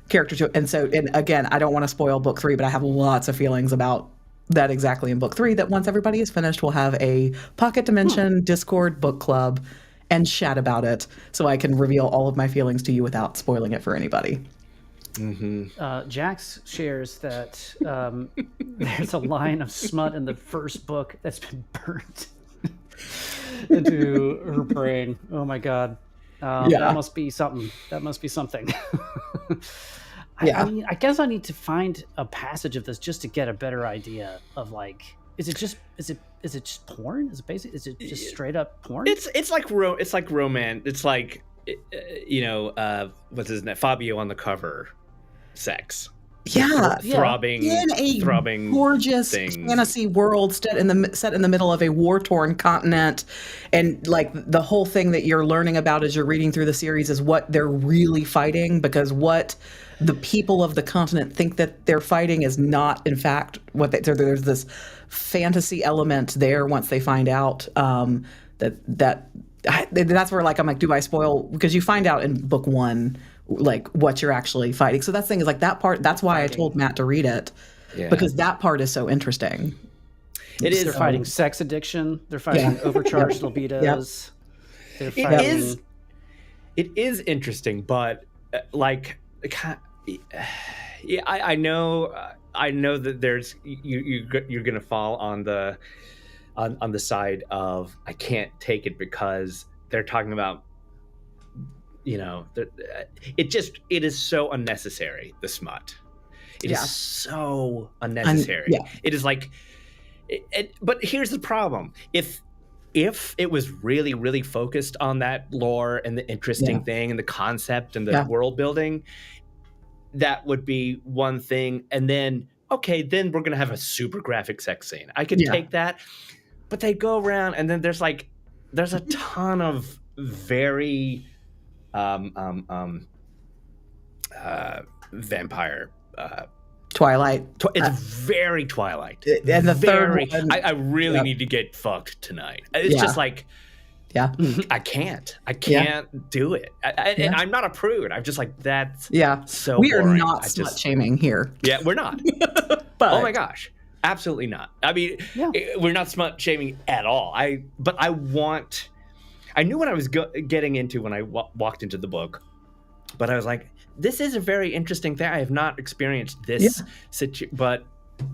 character. And again, I don't want to spoil book 3, but I have lots of feelings about that exactly in book 3, that once everybody is finished, we'll have a Pocket Dimension Discord book club and chat about it so I can reveal all of my feelings to you without spoiling it for anybody. Jax shares that there's a line of smut in the first book that's been burnt into her brain. Oh my god. That must be something. That must be something. I mean, I guess I need to find a passage of this just to get a better idea of like, is it just porn? Is it just straight up porn? It's like romance. It's like, what's his name? Fabio on the cover, sex. Throbbing in a throbbing gorgeous things. Fantasy world set in the middle of a war-torn continent, and like the whole thing that you're learning about as you're reading through the series is what they're really fighting, because what the people of the continent think that they're fighting is not in fact what there's this fantasy element there once they find out that's where like I'm like, do I spoil? Because you find out in book 1 like what you're actually fighting. So that thing is like that part. That's why I told Matt to read it, because that part is so interesting. They're fighting sex addiction. They're fighting overcharged libidos. They're fighting. It is interesting, but I know that there's you're gonna fall on the side of I can't take it because they're talking about. It is so unnecessary, the smut. It is so unnecessary. It is like, but here's the problem. If it was really, really focused on that lore and the interesting thing and the concept and the world building, that would be one thing. And then, then we're going to have a super graphic sex scene. I could take that, but they go around and then there's a ton of very... vampire Twilight. It's very Twilight. And the third one, I really need to get fucked tonight. It's just like, I can't do it. And I'm not a prude. I'm just like, that's so we are boring. not slut shaming here. Yeah, we're not. But, oh my gosh. Absolutely not. I mean, we're not smut shaming at all. I knew what I was getting into when I walked into the book, but I was like, this is a very interesting thing. I have not experienced this but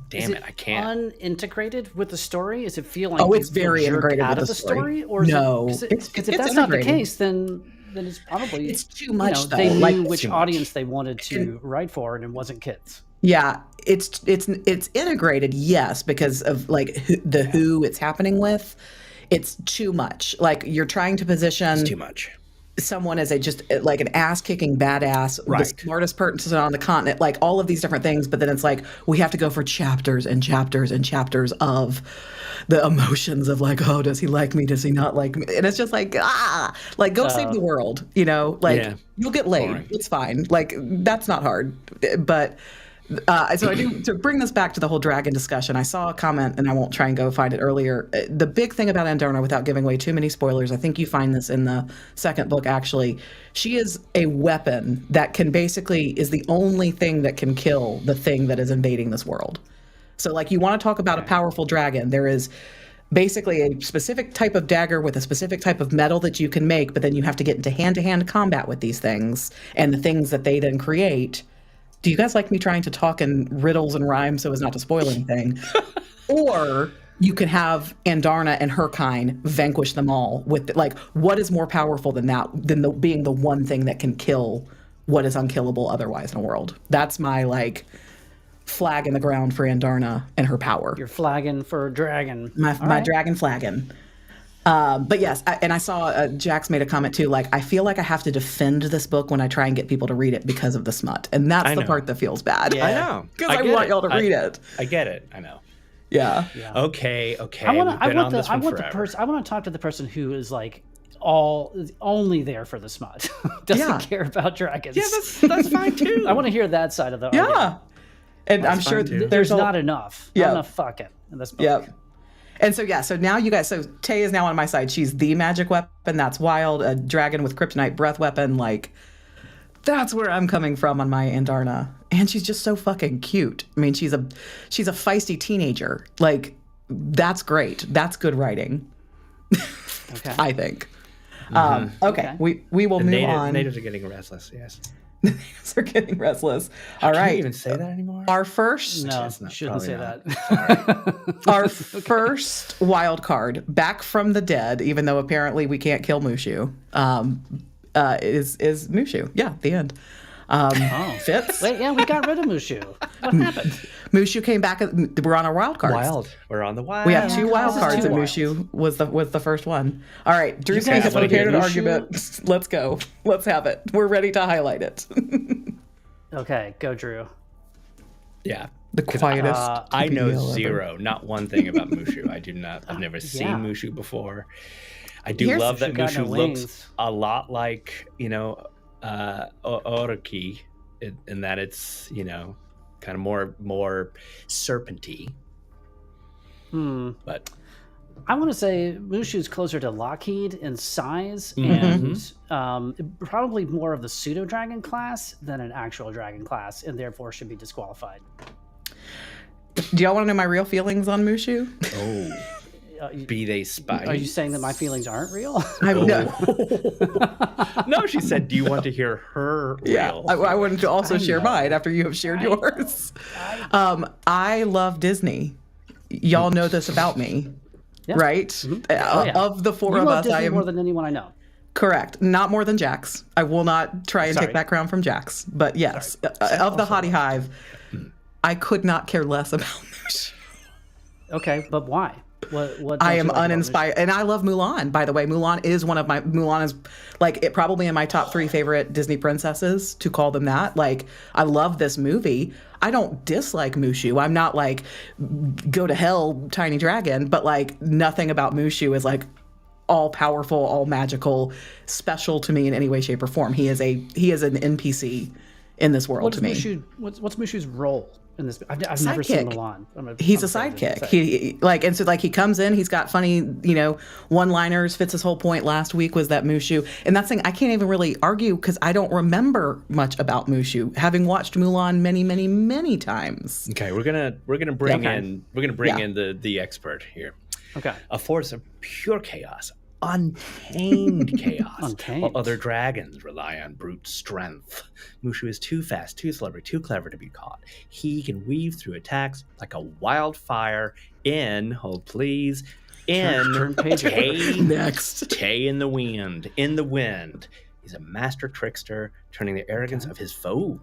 damn it, I can't. Unintegrated with the story? Is it feel like it's very integrated out with of the story? Or no. Because if that's not the case, then it's probably... It's too much, though. They knew which audience they wanted to write for, and it wasn't kids. Yeah, it's integrated, yes, because of like who it's happening with. It's too much. Like you're trying to position too much someone as like an ass-kicking badass, the smartest person on the continent, like all of these different things. But then it's like we have to go for chapters and chapters and chapters of the emotions of like, oh, does he like me? Does he not like me? And it's just like like go save the world. You'll get laid. Boring. It's fine. Like that's not hard, but. So I do, to bring this back to the whole dragon discussion, I saw a comment, and I won't try and go find it earlier. The big thing about Andarna, without giving away too many spoilers, I think you find this in the second book, actually. She is a weapon that is the only thing that can kill the thing that is invading this world. So, like, you want to talk about a powerful dragon. There is basically a specific type of dagger with a specific type of metal that you can make, but then you have to get into hand-to-hand combat with these things and the things that they then create. Do you guys like me trying to talk in riddles and rhymes so as not to spoil anything? Or you can have Andarna and her kind vanquish them all with like, what is more powerful than that, being the one thing that can kill what is unkillable otherwise in a world? That's my like flag in the ground for Andarna and her power. You're flagging for a dragon. My dragon flagging. But yes, I saw Jax made a comment too, like, I feel like I have to defend this book when I try and get people to read it because of the smut. And that's the part that feels bad. Yeah. I know. Because I want y'all to read it. I get it. I know. Yeah. Okay. I want to talk to the person who is like only there for the smut. Doesn't care about dragons. Yeah, that's fine too. I want to hear that side of the argument. Yeah. And I'm sure there's not enough. Not enough fucking in this book. Yep. And so, so now you guys, so Tay is now on my side. She's the magic weapon. That's wild. A dragon with kryptonite breath weapon. Like, that's where I'm coming from on my Andarna. and she's just so fucking cute. I mean, she's a feisty teenager. Like, that's great. That's good writing. Okay. I think. Okay. We will move on. Natives are getting restless. Yes. The natives are getting restless. All right. Can you even say that anymore? Our first. No, not- shouldn't say probably that. Our first wild card, back from the dead, even though apparently we can't kill Mushu, is Mushu. Yeah, the end. Fitz? Wait, yeah, we got rid of Mushu. What happened? Mushu came back. We're on our wild cards. We're on the wild. We have two wild This is cards, too and wild. Mushu was the first one. All right, Drew's guys has wanna hear prepared an Mushu? argument. Let's go. Let's have it. We're ready to highlight it. Okay, go Drew. Yeah. The quietest. I know BL ever. zero, not one thing about Mushu. I do not. I've never seen Yeah. Mushu before. I do Here's- love that Mushu got no Mushu looks wings. a lot like, Orochi, in that it's, kind of more serpenty. But I want to say Mushu's closer to Lockheed in size Mm-hmm. and probably more of the pseudo dragon class than an actual dragon class, and therefore should be disqualified. Do y'all want to know my real feelings on Mushu? be they spies. Are you saying that my feelings aren't real? No, she said, do you want to hear her Yeah, real? I wanted to also share know. mine after you have shared yours. I love Disney. Y'all know this about me, Yeah. right? yeah. Of the four You of love us, Disney I am more than anyone I know. correct. Not more than Jax. I will not try and Sorry. take that crown from Jax. But yes, of the Hottie Hive, I could not care less about Mushu. Okay, but why? What I don't you am like about uninspired, and I love Mulan. By the way, Mulan is like it probably in my top 3 favorite Disney princesses. To call them that, like I love this movie. I don't dislike Mushu. I'm not like go to hell, tiny dragon, but like nothing about Mushu is like all powerful, all magical, special to me in any way, shape, or form. He is an NPC in this world to me. What's Mushu's role in this? I've never seen Sidekick. Mulan. He's a sidekick. He comes in, he's got funny, one-liners. Fitz's whole point last week was that Mushu, and that's thing I can't even really argue because I don't remember much about Mushu, having watched Mulan many, many, many times. Okay, we're gonna bring Okay. in the expert here. Okay. A force of pure chaos, untamed chaos. Untamed. While other dragons rely on brute strength. Mushu is too fast, too slippery, too clever to be caught. He can weave through attacks like a wildfire in Turn page. Next. Tay in the wind. He's a master trickster, turning the arrogance of his foe.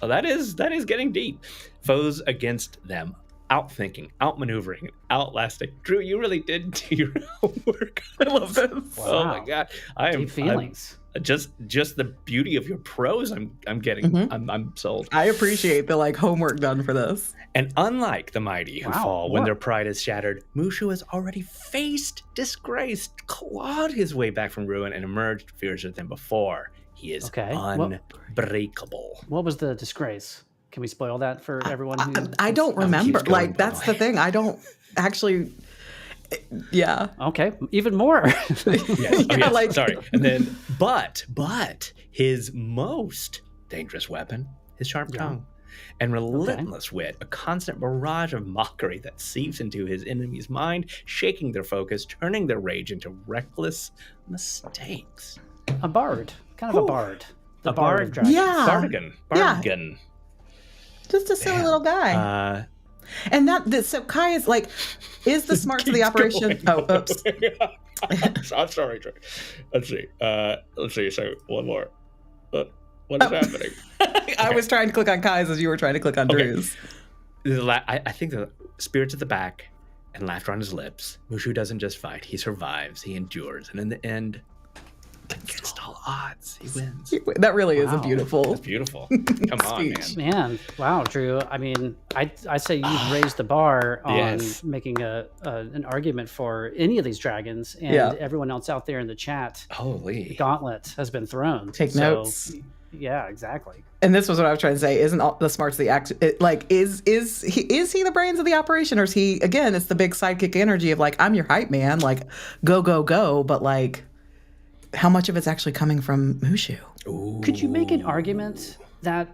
Oh, that is getting deep. Foes against them. Outthinking, outmaneuvering, outlasting. Drew, you really did do your homework. I love this. Oh my god, Deep feelings. Just the beauty of your prose. I'm getting. I'm sold. I appreciate the homework done for this. And unlike the mighty who Wow, fall when what? their pride is shattered, Mushu has already faced disgrace, clawed his way back from ruin, and emerged fiercer than before. He is Okay. unbreakable. What was the disgrace? Can we spoil that for everyone? I don't remember. keeps going, That's boy. the thing. I don't actually. Yeah. Okay, even more. Yes. Sorry. And then, but his most dangerous weapon, his sharp tongue, and relentless wit, a constant barrage of mockery that seeps into his enemy's mind, shaking their focus, turning their rage into reckless mistakes. A bard, kind of a bard. The A bard bard. of dragons. Yeah. Bargain. Just a silly little guy. And so Kai is is the smarts of the operation. Going. Oh, oops. I'm sorry, Trey. Let's see. So one more. What is happening? I was trying to click on Kai's as you were trying to click on Okay. Drew's. I think the spirits at the back and laughter on his lips. Mushu doesn't just fight; he survives, he endures, and in the end, against all odds, he wins. That really is a Wow. beautiful. That's beautiful. Come on, man. Speech. Man, wow, Drew. I mean, I say you've raised the bar on Yes. making an argument for any of these dragons, and Yeah. everyone else out there in the chat. Holy. Gauntlet has been thrown. Take So, notes. Yeah, exactly. And this was what I was trying to say. Isn't all the smarts of the act? Is he the brains of the operation, or is he again? It's the big sidekick energy of I'm your hype man, go go go. But how much of it's actually coming from Mushu? Could you make an argument that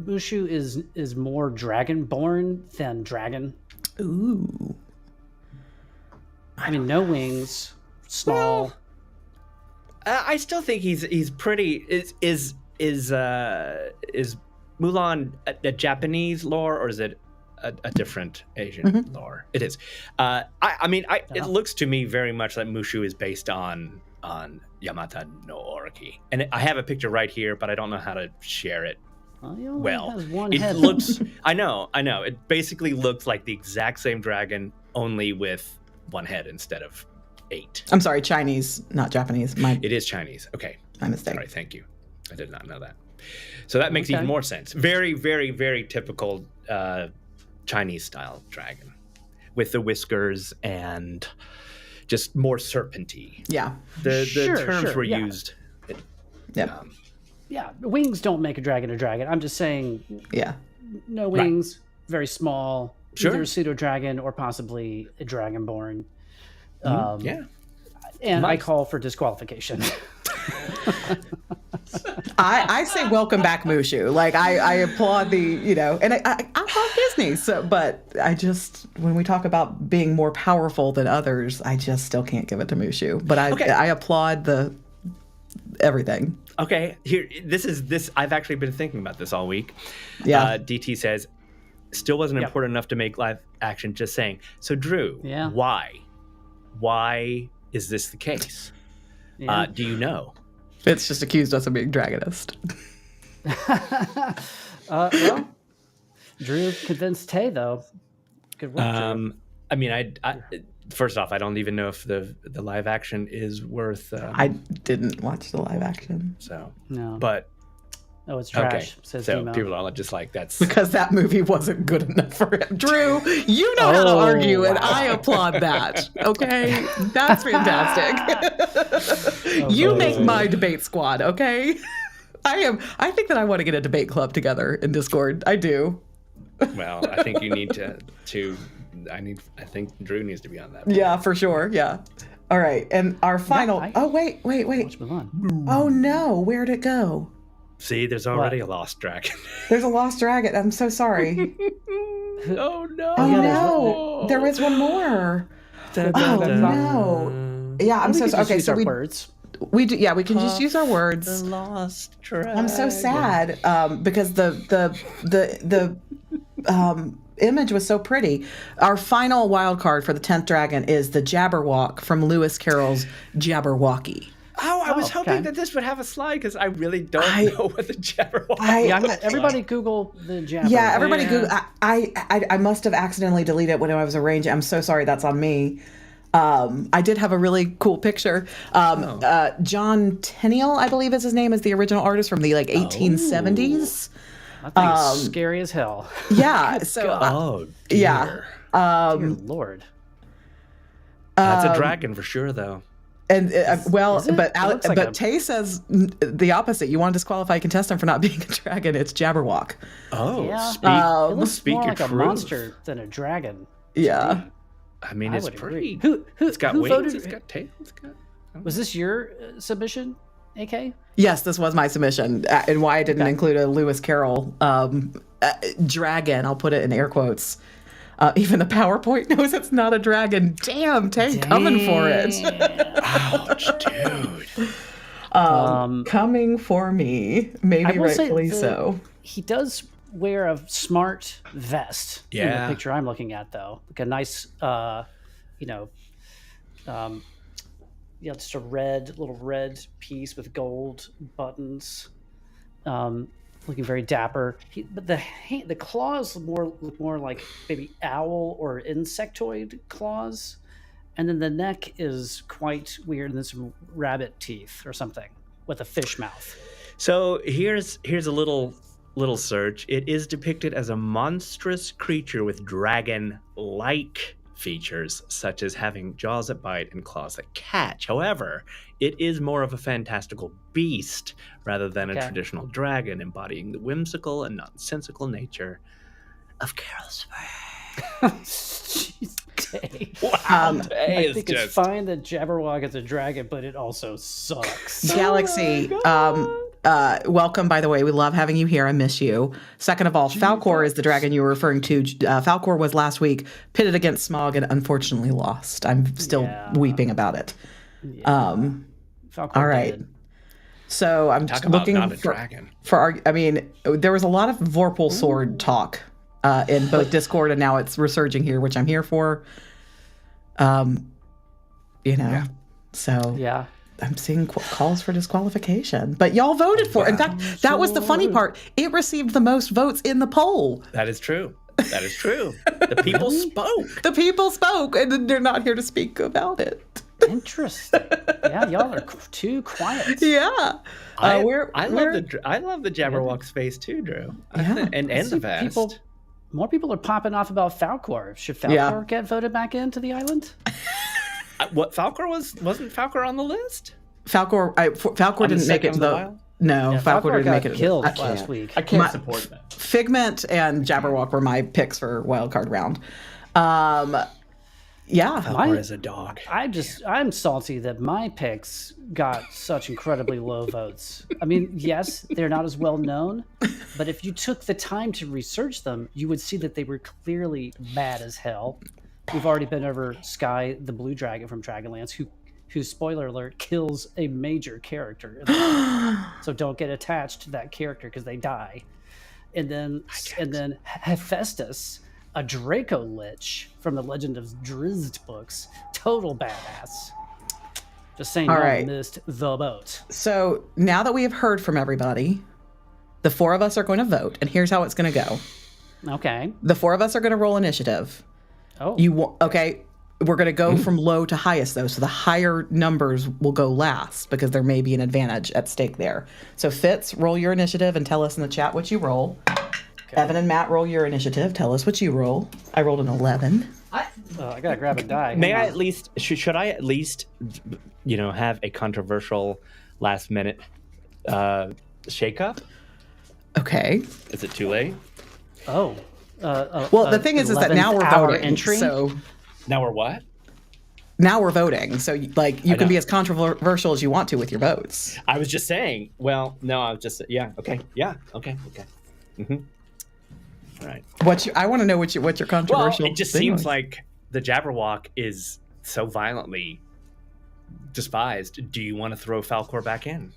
Mushu is more dragonborn than dragon. Ooh. I mean, no wings, small. Well, I still think he's pretty. Is Mulan a Japanese lore, or is it a different Asian lore? It is. It looks to me very much like Mushu is based on Yamata no Orochi, and I have a picture right here, but I don't know how to share it. Well, has one it head. looks. I know. It basically looks like the exact same dragon, only with one head instead of 8. I'm sorry, Chinese, not Japanese. It is Chinese. Okay. My mistake. All right, thank you. I did not know that. So that makes even more sense. Very, very, very typical Chinese style dragon with the whiskers and just more serpenty. Yeah. The terms were used. Yep. Yeah, wings don't make a dragon. I'm just saying. Yeah. No wings, very small. Sure. Either a pseudo dragon or possibly a dragonborn. Yeah. And I call for disqualification. I say welcome back, Mushu. Like I applaud the, and I love Disney. So, but I just, when we talk about being more powerful than others, I just still can't give it to Mushu. But I applaud the everything. Okay, here, this. I've actually been thinking about this all week. Yeah. DT says, still wasn't important enough to make live action. Just saying. So Drew, why? Why is this the case? Yeah. Do you know? It's just accused us of being dragonist. Well, Drew convinced Tay, though. Good work, Drew. I mean, I first off, I don't even know if the live action is worth. I didn't watch the live action, so no. But it's trash. Okay, says so Demo. people are just like that's because that movie wasn't good enough for him. Drew, you know how to argue, and I applaud that. Okay, that's fantastic. You make my debate squad. Okay, I think that I want to get a debate club together in Discord. I do. Well, I think you need to. I think Drew needs to be on that. Yeah, for sure. Yeah. All right, and our final. Wait. Let's move on. Oh no, where'd it go? See, there's already a lost dragon. There's a lost dragon. I'm so sorry. Oh no! Oh no! There is one more. No! Yeah, I'm so sorry. Okay, so we do. Yeah, we can just use our words. The lost dragon. I'm so sad because the image was so pretty. Our final wild card for the 10th dragon is the Jabberwock from Lewis Carroll's Jabberwocky. Oh, I was hoping that this would have a slide because I really don't know what the Jabberwock is. Everybody Google the Jabberwock. Yeah, everybody Google. I must have accidentally deleted it when I was arranging. I'm so sorry. That's on me. I did have a really cool picture. John Tenniel, I believe is his name, is the original artist from the 1870s. That thing's scary as hell. Yeah. So. Dear. Yeah. Dear Lord. That's a dragon for sure, though. And but Tay says the opposite. You want to disqualify a contestant for not being a dragon? It's Jabberwock. Oh, yeah. It looks speak more your like truth. A monster than a dragon. Yeah. I mean, it's pretty. It's got wings. voted? It's got tails. Was this your submission, AK? Yes, this was my submission, and why I didn't include a Lewis Carroll dragon. I'll put it in air quotes. Even the PowerPoint knows it's not a dragon. Damn, Tay coming for it. Ouch, dude. Coming for me. Maybe rightfully so. He does wear a smart vest in the picture I'm looking at, though. Like a nice, just a little red piece with gold buttons. Looking very dapper. But the claws look more like maybe owl or insectoid claws, and then the neck is quite weird, and then some rabbit teeth or something with a fish mouth. So here's a little search. It is depicted as a monstrous creature with dragon-like features, such as having jaws that bite and claws that catch. However, it is more of a fantastical beast rather than a traditional dragon, embodying the whimsical and nonsensical nature of Carol's fray. Jeez, Tay. Wow, I think it's fine that Jabberwock is a dragon, but it also sucks. Galaxy. welcome, by the way. We love having you here. I miss you. Second of all, Falcor is the dragon you were referring to. Falcor was last week pitted against Smaug and unfortunately lost. I'm still weeping about it. Yeah. Falcor all right. did. So I'm looking not a dragon. I mean, there was a lot of Vorpal sword talk in both Discord and now it's resurging here, which I'm here for. So yeah. I'm seeing calls for disqualification, but y'all voted for it. In fact, that was the funny part. It received the most votes in the poll. That is true. That is true. The people spoke. The people spoke, and they're not here to speak about it. Interesting. Yeah, y'all are too quiet. Yeah. I love the Jabberwock's face too, Drew. Yeah. and the vest. More people are popping off about Falcor. Should Falcor get voted back into the island? What Falcor wasn't Falcor on the list? Falcor didn't make it to the. No, Yeah, Falcor didn't make it. Killed last week. I can't support that. Figment and Jabberwock were my picks for wildcard round. Yeah, Falcor is a dog. I'm salty that my picks got such incredibly low votes. I mean, yes, they're not as well known, but if you took the time to research them, you would see that they were clearly bad as hell. We've already been over Sky, the blue dragon from Dragonlance, who spoiler alert, kills a major character. So don't get attached to that character because they die. And then Hephaestus, a Draco Lich from the Legend of Drizzt books, total badass. Just saying, missed the boat. So now that we have heard from everybody, the four of us are going to vote, and here's how it's going to go. Okay. The four of us are going to roll initiative. Oh. Okay. We're going to go from low to highest, though. So the higher numbers will go last because there may be an advantage at stake there. So Fitz, roll your initiative and tell us in the chat what you roll. Okay. Evan and Matt, roll your initiative. Tell us what you roll. I rolled an 11. I got to grab a die. May I at least, should I at least, have a controversial last minute shakeup? Okay. Is it too late? Oh. Well, the thing is that now we're voting. Entry? So Now we're what? Now we're voting. So you can be as controversial as you want to with your votes. I was just saying. Well, no, I was just okay. Yeah, okay. Mm-hmm. All right. I want to know what your controversial. Well, it just seems like the Jabberwock is so violently despised. Do you want to throw Falcor back in?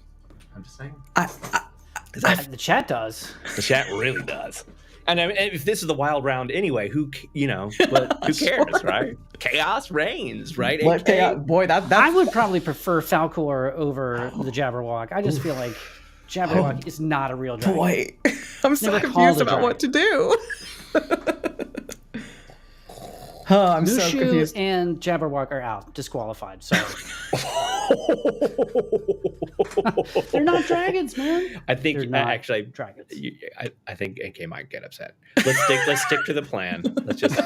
I'm just saying. The chat does. The chat really does. And I mean, if this is the wild round anyway, who cares, right? Chaos reigns, right? Boy, that's... I would probably prefer Falcor over the Jabberwock. I just feel like Jabberwock is not a real dragon. Boy, I'm so confused about what to do. I'm Mushu so confused. And Jabberwock are out, disqualified. Sorry. They're not dragons, man. I think actually dragons. I think AK might get upset. Let's stick to the plan. Let's just.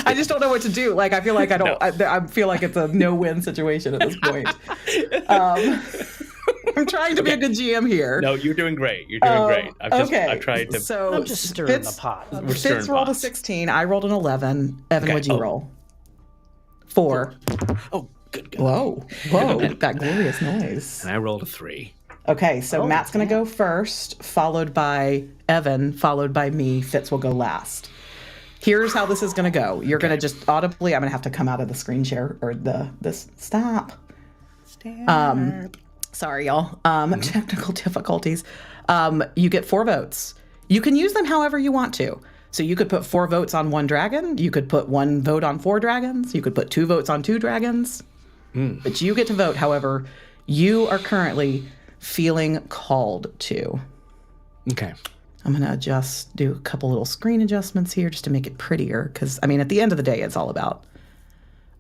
I just don't know what to do. Like I feel like I don't. No. I feel like it's a no-win situation at this point. I'm trying to be a good GM here. No, you're doing great. You're doing great. I'm trying to. So I'm just stirring the pot. Fitz rolled a 16. I rolled an 11. Evan, what'd you roll? 4. Oh, good. Whoa! That glorious noise. And I rolled a 3. Okay, so Matt's gonna go first, followed by Evan, followed by me. Fitz will go last. Here's how this is gonna go. You're gonna just audibly. I'm gonna have to come out of the screen share or this. Stop. Sorry, y'all. Technical difficulties. You get 4 votes. You can use them however you want to. So you could put 4 votes on 1 dragon. You could put 1 vote on 4 dragons. You could put 2 votes on 2 dragons. But you get to vote however you are currently feeling called to. Okay. I'm going to do a couple little screen adjustments here just to make it prettier. Because, I mean, at the end of the day, it's all about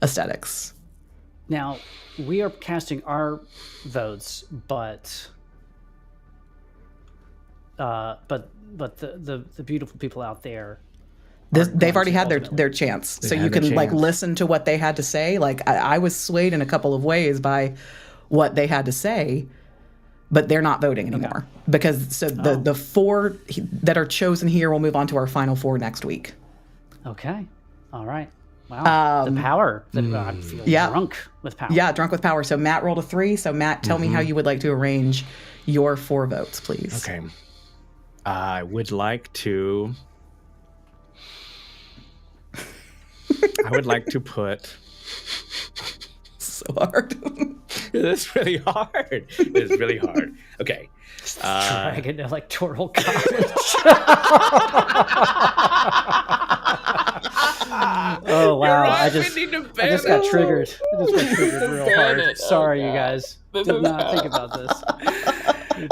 aesthetics. Now, we are casting our votes, but the beautiful people out there, they've already had their chance. So you can listen to what they had to say. Like I was swayed in a couple of ways by what they had to say, but they're not voting anymore because the 4 that are chosen here will move on to our final 4 next week. Okay. All right. Wow. The power. I'm feeling drunk with power. Yeah, drunk with power. So Matt rolled a 3. So Matt, tell me how you would like to arrange your 4 votes, please. Okay. I would like to... put... So hard. It's really hard. It's really hard. Okay. Dragon Electoral College. Oh wow! I just got triggered. I just got triggered real hard. Sorry, you guys. Did not think about this.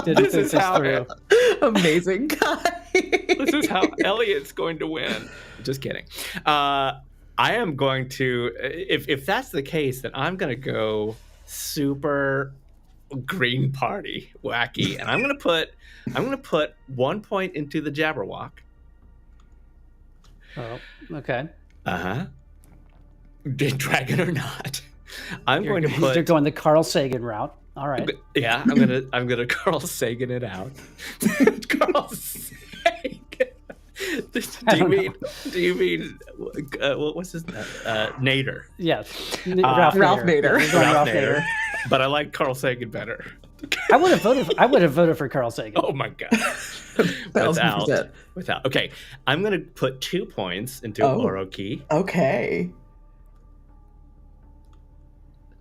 Didn't think this through. Amazing guy. This is how Elliott's going to win. Just kidding. I am going to. If that's the case, then I'm going to go super Green Party wacky, and I'm going to put 1 point into the Jabberwock. Oh, okay. Dragon or not, You're going the Carl Sagan route. All right. Yeah, I'm gonna Carl Sagan it out. Carl Sagan. Do you mean what's his name? Nader? Yes. Ralph Nader. Ralph Nader. But I like Carl Sagan better. I would have voted for Carl Sagan. Oh my god. Without. Okay, I'm gonna put 2 points into Orochi. Okay.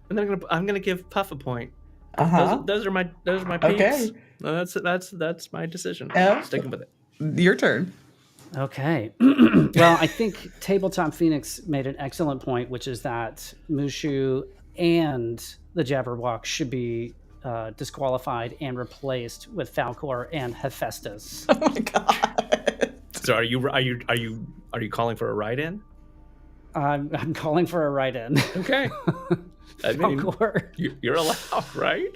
And then I'm gonna give Puff a point. Those are my peeps. Okay. That's my decision. Sticking with it. Your turn. Okay. Well, I think Tabletop Phoenix made an excellent point, which is that Mushu and the Jabberwock should be disqualified and replaced with Falcor and Hephaestus. Oh my god! So are you calling for a write-in? I'm calling for a write-in. Okay. I mean, Falcor. You're allowed, right?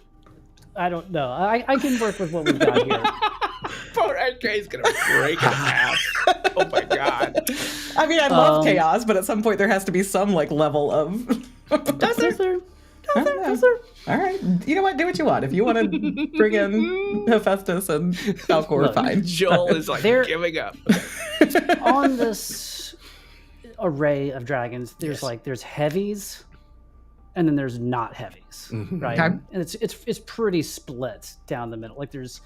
I don't know. I can work with what we've got here. Poor AK's gonna break in half. Oh my god. I mean, I love chaos, but at some point there has to be some level of. Does there? All right. You know what? Do what you want. If you want to bring in Hephaestus and Falcor, fine. Joel is giving up. On this array of dragons, there's heavies, and then there's not heavies, right? Okay. And it's pretty split down the middle. There's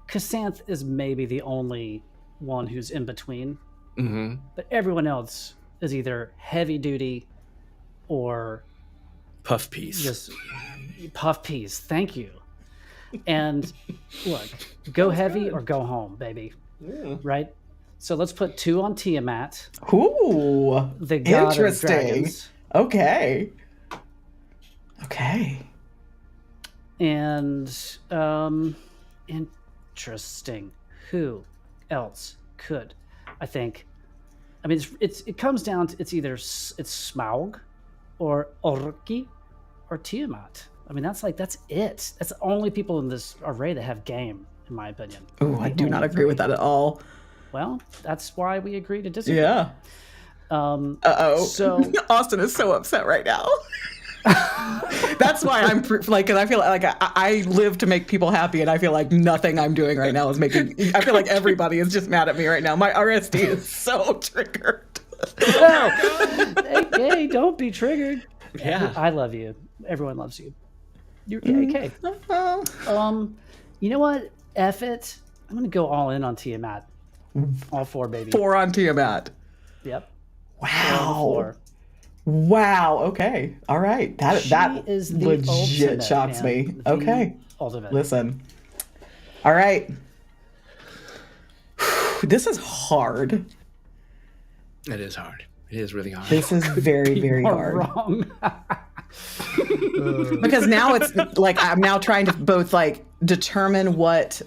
Khisanth is maybe the only one who's in between, but everyone else is either heavy duty or puff piece. Just puff piece. Thank you. And look, go heavy or go home, baby. Yeah. Right? So let's put 2 on Tiamat. Ooh. The god of dragons. Okay. And interesting. Who else could? I mean, it comes down to it's either Smaug or Orochi or Tiamat. I mean, that's it. That's the only people in this array that have game, in my opinion. Oh, I do not agree with that at all. Well, that's why we agree to disagree. Yeah. So Austin is so upset right now. That's why I'm because I feel like I live to make people happy, and I feel like nothing I'm doing right now is making. I feel like everybody is just mad at me right now. My RSD is so triggered. Hey, don't be triggered. Yeah, I love you. Everyone loves you. You're okay. You know what? F it. I'm gonna go all in on Tiamat. All 4, baby. 4 on Tiamat. Yep. Wow. Wow. Okay. All right. That is the legit ultimate, shocks man. me. Okay. Ultimate. Listen. All right. This is hard. It is hard. It is really hard. This is very, very hard. Wrong. Because now it's I'm now trying to both determine what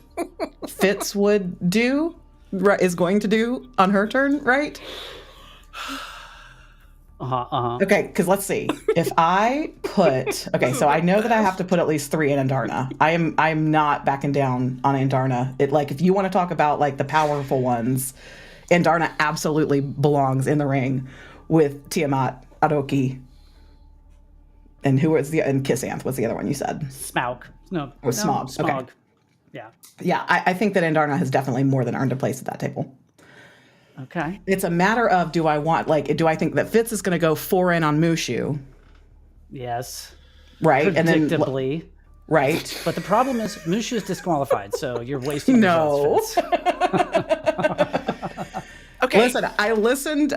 Fitz would do, is going to do on her turn, right? Okay, because let's see. If I put so I know that I have to put at least 3 in Andarna. I'm not backing down on Andarna. If you want to talk about the powerful ones, Andarna absolutely belongs in the ring with Tiamat, Orochi, and Khisanth was the other one you said? Smaug. No. With Smaug. Smaug. Okay. Yeah. Yeah, I think that Andarna has definitely more than earned a place at that table. Okay. It's a matter of do I think that Fitz is going to go 4-in on Mushu, Yes. right? Predictably. Right. But the problem is Mushu is disqualified, so you're wasting No. your votes, Fitz. Okay. Listen, I listened.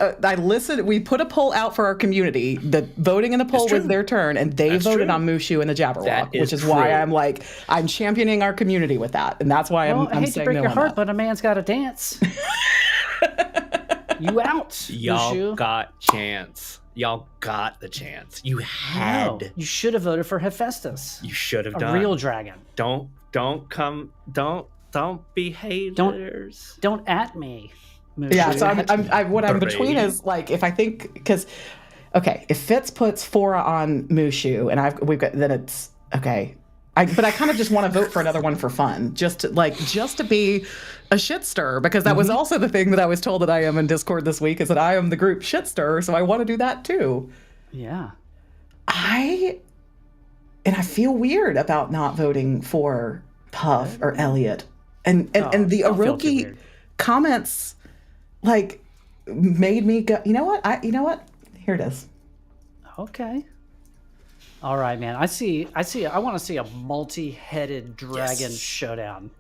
We put a poll out for our community. The voting in the poll was their turn, and they voted on Mushu and the Jabberwock, which is why I'm championing our community with that, and that's why I'm I hate to break your heart, but a man's got to dance. You out, Y'all Mushu. got chance. Y'all got the chance. You had. No, you should have voted for Hephaestus. You should have a done. real dragon. Don't be haters. Don't at me. Mushu. Yeah, so I'm between is like if I think because if Fitz puts 4 on Mushu and we've got then it's okay. But I kind of just want to vote for another one for fun, just to be a shit stir, because that was also the thing that I was told that I am in Discord this week, is that I am the group shit stir, so I want to do that too. Yeah. I feel weird about not voting for Puff or Elliott, and the Orochi comments made me go. You know what? Here it is. Okay. All right, man. I want to see a multi-headed dragon showdown.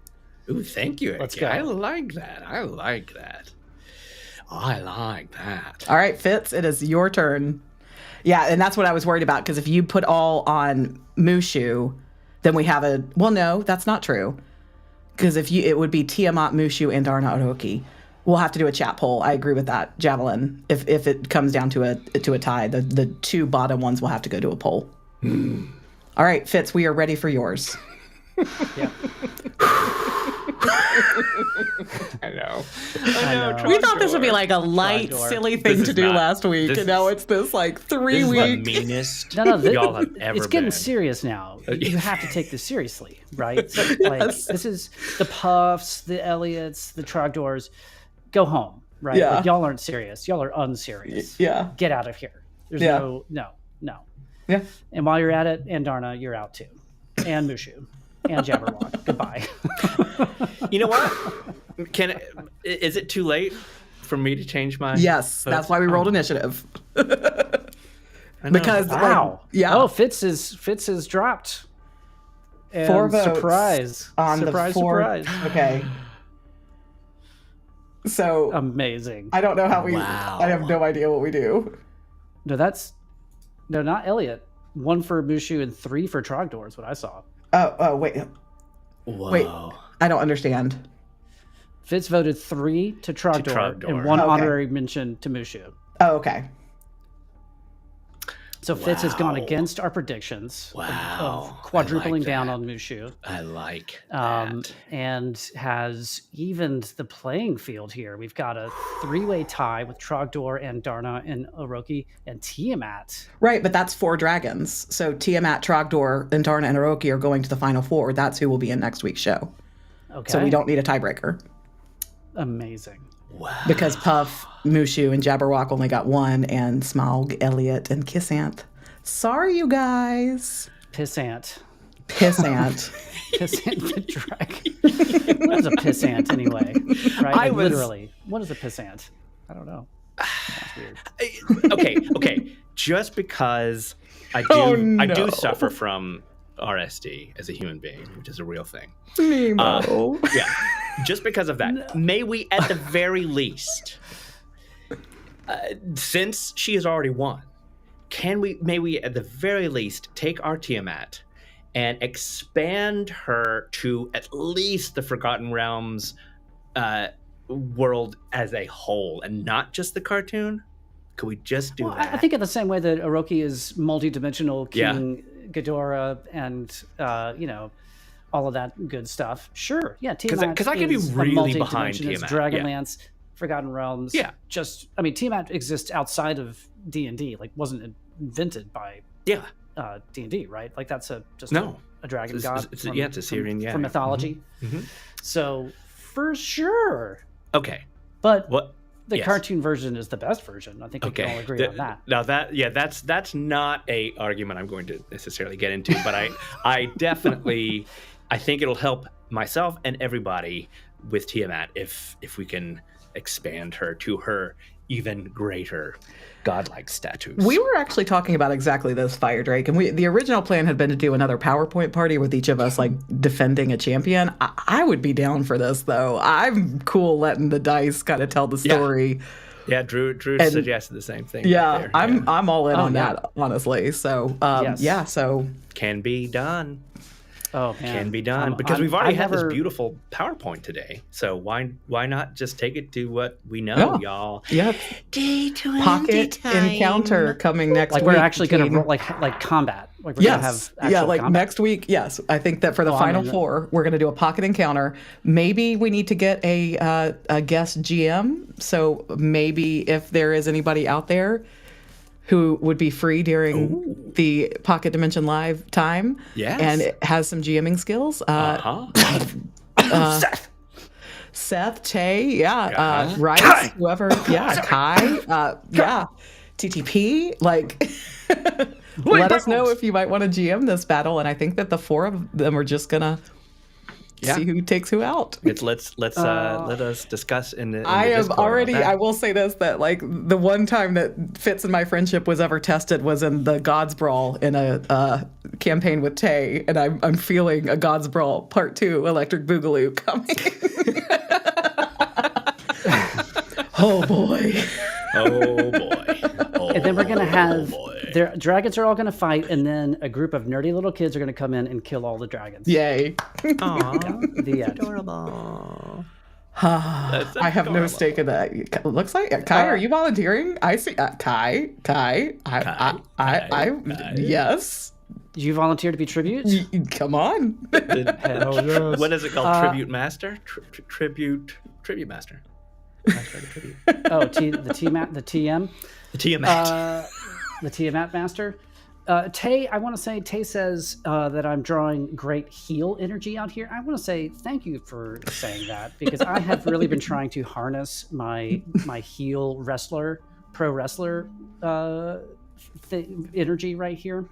Ooh, thank you. Let's go. I like that. All right, Fitz, it is your turn. Yeah, and that's what I was worried about, because if you put all on Mushu, then we have no, that's not true. Because it would be Tiamat, Mushu, Andarna, Orochi. We'll have to do a chat poll. I agree with that, Javelin. If it comes down to a tie, the 2 bottom ones will have to go to a poll. All right, Fitz, we are ready for yours. Yeah. I know. We thought this would be like a light, silly thing to do last week, and now it's this 3-week. The meanest No, y'all have ever it's getting been. serious now. You have to take this seriously, right? So, this is the Puffs, the Elliots, the Trogdors. Go home, right? Yeah. Y'all aren't serious. Y'all are unserious. Yeah. Get out of here. There's no. Yeah. And while you're at it, Andarna, you're out too. And Mushu. And Jabberwock. Goodbye. You know what? Is it too late for me to change my? Yes, vote? that's why we rolled initiative. I know. Because Wow. yeah. Oh, Fitz has dropped. And 4 votes surprise. on surprise, the 4. surprise. Okay. So Amazing. I don't know how Wow. I have no idea what we do. No, not Elliott. 1 for Mushu and 3 for Trogdor is what I saw. Oh, wait. Whoa. Wait. I don't understand. Fitz voted 3 to Trogdor, and 1 honorary mention to Mushu. Oh, okay. So Fitz has gone against our predictions of quadrupling down on Mushu. I like that. And has evened the playing field here. We've got a 3-way tie with Trogdor, Andarna, and Orochi, and Tiamat. Right, but that's 4 dragons. So Tiamat, Trogdor, Andarna, and Orochi are going to the final 4. That's who will be in next week's show. Okay. So we don't need a tiebreaker. Amazing. Wow. Because Puff, Mushu, and Jabberwock only got 1, and Smaug, Elliott, and Khisanth. Sorry, you guys. Pissant. Pissant. Pissant the dragon. What is a pissant anyway? Right? Literally. What is a pissant? I don't know. That's weird. Okay. Just because I do suffer from RSD as a human being, which is a real thing. Nemo. Yeah. Just because of that, may we at the very least, since she has already won, may we at the very least take our Tiamat and expand her to at least the Forgotten Realms world as a whole, and not just the cartoon? Could we just do that? I think in the same way that Orochi is multidimensional King Ghidorah and all of that good stuff. Sure, yeah. Tiamat because I could be really behind Tiamat. Dragonlance, Forgotten Realms. Yeah. Tiamat exists outside of D&D. Wasn't invented by D&D, right? That's a dragon god. It's a Syrian from mythology. Mm-hmm. So for sure. Okay. But the cartoon version is the best version. I think we can all agree on that. Now that's not a argument I'm going to necessarily get into, but I definitely I think it'll help myself and everybody with Tiamat if we can expand her to her even greater godlike status. We were actually talking about exactly this, Fire Drake, and the original plan had been to do another PowerPoint party with each of us like defending a champion. I would be down for this though. I'm cool letting the dice kind of tell the story. Yeah, Drew suggested the same thing. Yeah, there. I'm all in on that, honestly. So so can be done. Oh, man. Can be done because we've already had this beautiful PowerPoint today. So why not just take it to what we know, y'all? Yeah. Day 20 Pocket time. encounter coming next week. Like we're actually going to like combat. Like we're going to have actual combat. Next week. Yes, I think that for the final four, we're going to do a pocket encounter. Maybe we need to get a guest GM. So maybe if there is anybody out there who would be free during the Pocket Dimension Live time, and it has some GMing skills. Seth, Tay, Rice, Kai. Whoever, Kai, TTP, like, let us know if you might want to GM this battle, and I think that the four of them are just gonna see who takes who out. Let us discuss in the I am Discord already. I will say this, that like the one time that Fitz and my friendship was ever tested was in the Gods Brawl in a campaign with Tay, and I'm feeling a Gods Brawl Part 2 Electric Boogaloo coming. Oh boy. Oh boy. And then we're going to have their dragons are all going to fight, and then a group of nerdy little kids are going to come in and kill all the dragons. Yay. Aww. The end. Adorable. I have no stake in that. It looks like Kai, are you volunteering? I see Kai. Yes. Did you volunteer to be tribute? Come on. What is it called? Tribute Master? Tribute Master. Oh, the Tiamat. The Tiamat. The Tiamat Master. Tay, I want to say, Tay says that I'm drawing great heal energy out here. I want to say thank you for saying that, because I have really been trying to harness my heal pro wrestler energy right here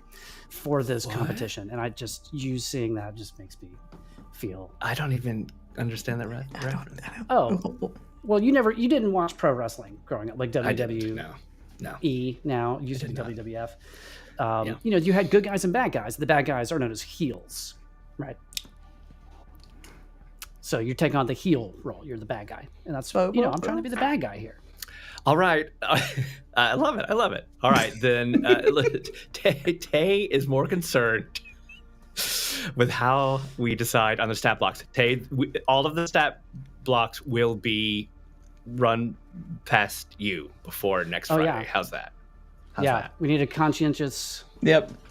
for this competition. And you seeing that just makes me feel. I don't even understand that reference. Well, you didn't watch pro wrestling growing up, like WWE. No. Now used to be WWF. You had good guys and bad guys. The bad guys are known as heels, right? So you take on the heel role. You're the bad guy, and that's I'm trying to be the bad guy here. All right, I love it. All right, then Tay is more concerned with how we decide on the stat blocks. Tay, all of the stat blocks will be run past you before next Friday. Yeah. How's that? We need a conscientious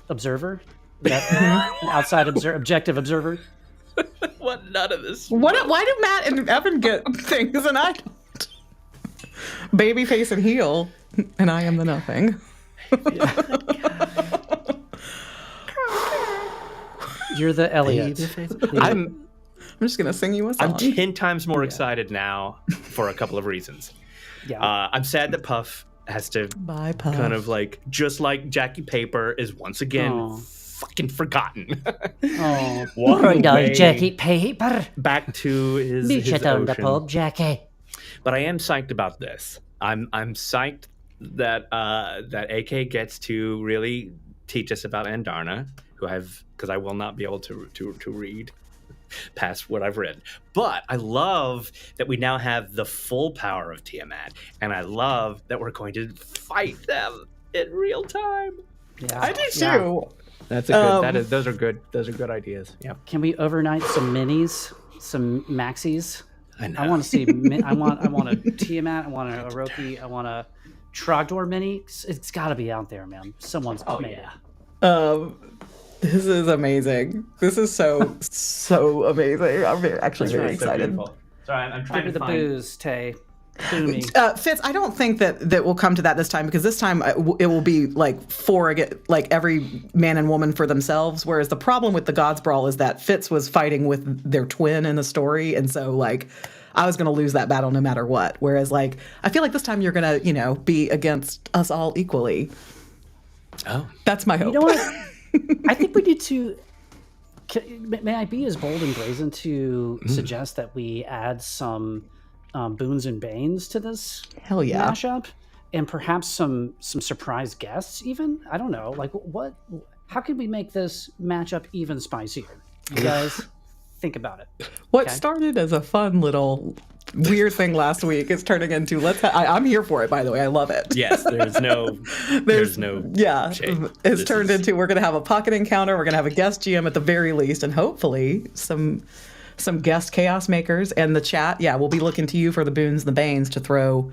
observer. Mm-hmm. An outside objective observer. What? None of this. Why do Matt and Evan get things and I don't? Babyface and heel, and I am the nothing. You're the Elliott. I'm just gonna sing you a song. I'm 10 times more excited now for a couple of reasons. I'm sad that Puff has to kind of like, just like Jackie Paper is once again fucking forgotten. Poor Jackie Paper. Back to his down the ocean. pub, Jackie. But I am psyched about this. I'm psyched that that AK gets to really teach us about Andarna, because I will not be able to read past what I've read. But I love that we now have the full power of Tiamat, and I love that we're going to fight them in real time. Yeah, I do too. That's a good. Those are good. Those are good ideas. Yeah. Can we overnight some minis, some maxis? I know. I want to see. I want a Tiamat. I want an Orochi. I want a Trogdor mini. It's got to be out there, man. Someone's made it. This is amazing. This is so amazing. I'm actually very excited. Sorry, I'm trying to the find booze, Tay. Boomy. Fitz, I don't think that we'll come to that this time, because this time it will be like every man and woman for themselves. Whereas the problem with the Gods Brawl is that Fitz was fighting with their twin in the story, and so like I was going to lose that battle no matter what. Whereas like I feel like this time you're going to be against us all equally. Oh, that's my hope. You know what? I think we need to. May I be as bold and brazen to suggest that we add some boons and banes to this Hell yeah. mashup, and perhaps some surprise guests. Even I don't know, like what? How could we make this matchup even spicier? You guys think about it. What started as a fun little weird thing last week is turning into I'm here for it, by the way. I love it. Yes, there's no shade. It's turned into we're going to have a pocket encounter. We're going to have a guest GM at the very least, and hopefully some guest chaos makers. And the chat, we'll be looking to you for the boons and the banes to throw.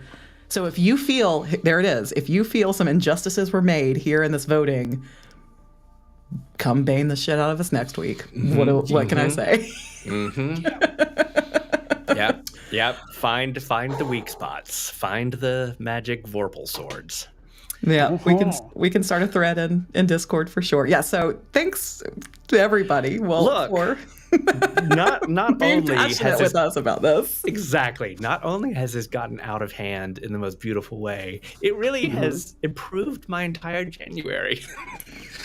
So if you feel, there it is, if you feel some injustices were made here in this voting, come bane the shit out of us next week. What can I say? Yep. Find the weak spots. Find the magic Vorpal swords. Yeah, we can start a thread in Discord for sure. Yeah, so thanks to everybody. Well, look, for not being only passionate with us about this. Exactly. Not only has this gotten out of hand in the most beautiful way, it really has improved my entire January.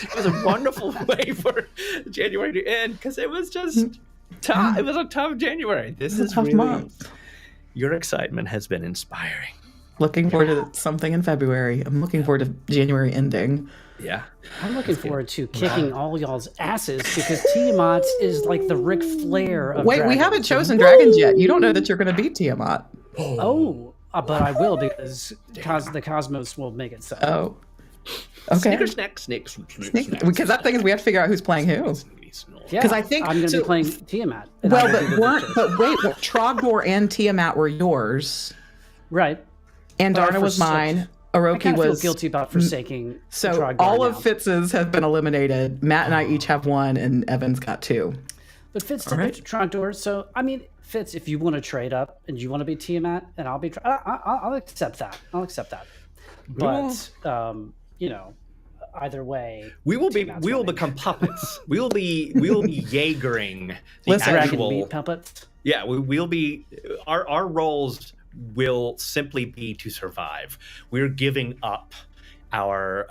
It was a wonderful way for January to end because it was just tough. It was a tough January. This is really month. Your excitement has been inspiring. Looking forward to something in February. I'm looking forward to January ending. Yeah. I'm looking forward to kicking all y'all's asses because Tiamat is like the Ric Flair of dragons. We haven't chosen dragons yet. You don't know that you're going to beat Tiamat. But I will because the cosmos will make it so. Oh. Okay. Snicker. Because that thing is we have to figure out who's playing who. Yeah, because I think I'm going to be playing Tiamat. Well, but wait, Trogdor and Tiamat were yours, right? Andarna was mine. Orochi was. I feel guilty about forsaking. So Trogdor all now. of Fitz's have been eliminated. Matt and I each have one, and Evan's got two. But Fitz took Trogdor, so I mean, Fitz, if you want to trade up and you want to be Tiamat, and I'll be, I'll accept that. But either way, we will become puppets. we will be Jaegering the dragon meat puppets. Yeah, we'll be our roles will simply be to survive. We're giving up our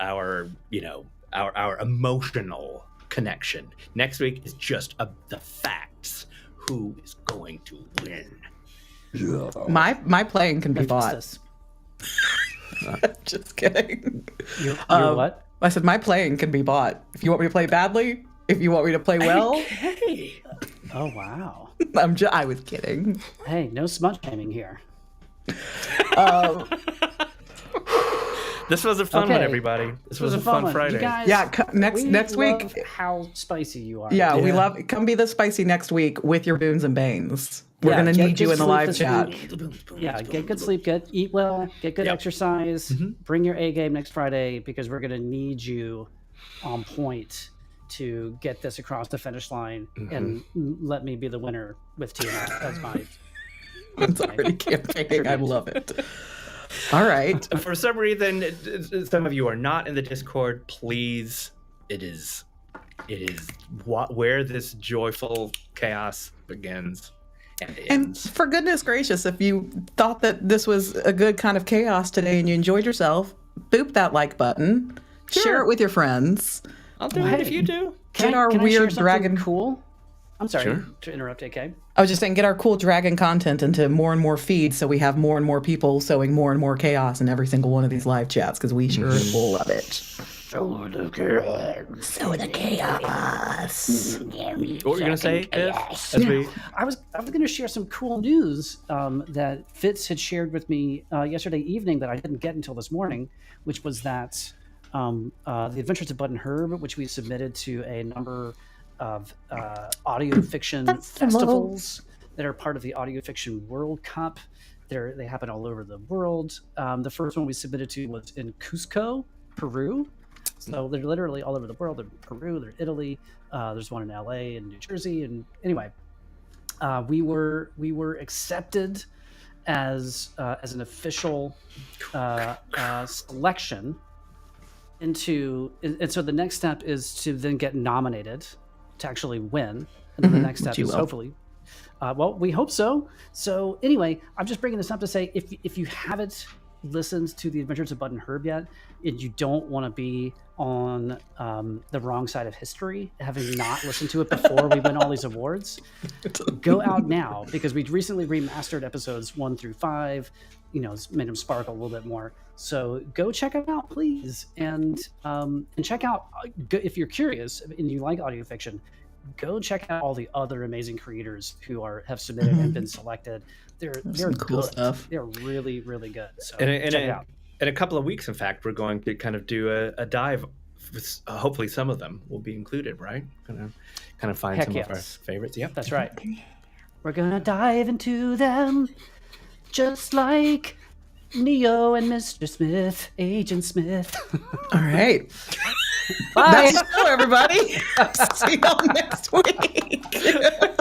emotional connection. Next week is just the facts. Who is going to win? My playing can be bought. Just kidding. Your what? I said my playing can be bought. If you want me to play badly, if you want me to play well. Okay. Oh wow. I was kidding. Hey, no smut shaming here. This was a fun one, everybody. This was a fun Friday. You guys, next week. How spicy you are. Yeah, we love. Come be this spicy next week with your boons and banes. We're gonna need you in the live chat. Yeah, get good sleep, eat well, get good exercise. Bring your A game next Friday because we're gonna need you on point to get this across the finish line and let me be the winner with Tiamat as my. It's already campaigning. I love it. All right. For some reason, some of you are not in the Discord. Please, it is where this joyful chaos begins and ends. And for goodness gracious, if you thought that this was a good kind of chaos today and you enjoyed yourself, boop that like button. Sure. Share it with your friends. I'll do it if you do. Get our weird dragon cool. I'm sorry to interrupt, AK. I was just saying, get our cool dragon content into more and more feeds so we have more and more people sowing more and more chaos in every single one of these live chats because we sure will love it. Sow the chaos. What were you going to say, Fitz? I was going to share some cool news that Fitz had shared with me yesterday evening that I didn't get until this morning, which was that the Adventures of Bud and Herb, which we submitted to a number of audio fiction festivals that are part of the Audio Fiction World Cup. They happen all over the world. The first one we submitted to was in Cusco, Peru. So they're literally all over the world. They're in Peru, they're in Italy. There's one in LA and New Jersey. And anyway, we were accepted as an official selection into. And so the next step is to then get nominated to actually win, and then the next step is hopefully we hope so. So anyway, I'm just bringing this up to say if you haven't listened to the Adventures of Bud and Herb yet, and you don't want to be on the wrong side of history, having not listened to it before we win all these awards, go out now, because we recently remastered episodes 1 through 5. You know, it's made them sparkle a little bit more. So go check them out, please, and check out if you're curious and you like audio fiction. Go check out all the other amazing creators who have submitted and been selected. They're cool good stuff. They're really, really good. So And check it out. In a couple of weeks, in fact, we're going to kind of do a dive. With, hopefully, some of them will be included, right? Gonna kind of find Heck some of yes. our favorites. Yep, That's right. We're gonna dive into them, just like Neo and Mr. Smith, Agent Smith. All right. Bye. That's the show, everybody. See y'all next week.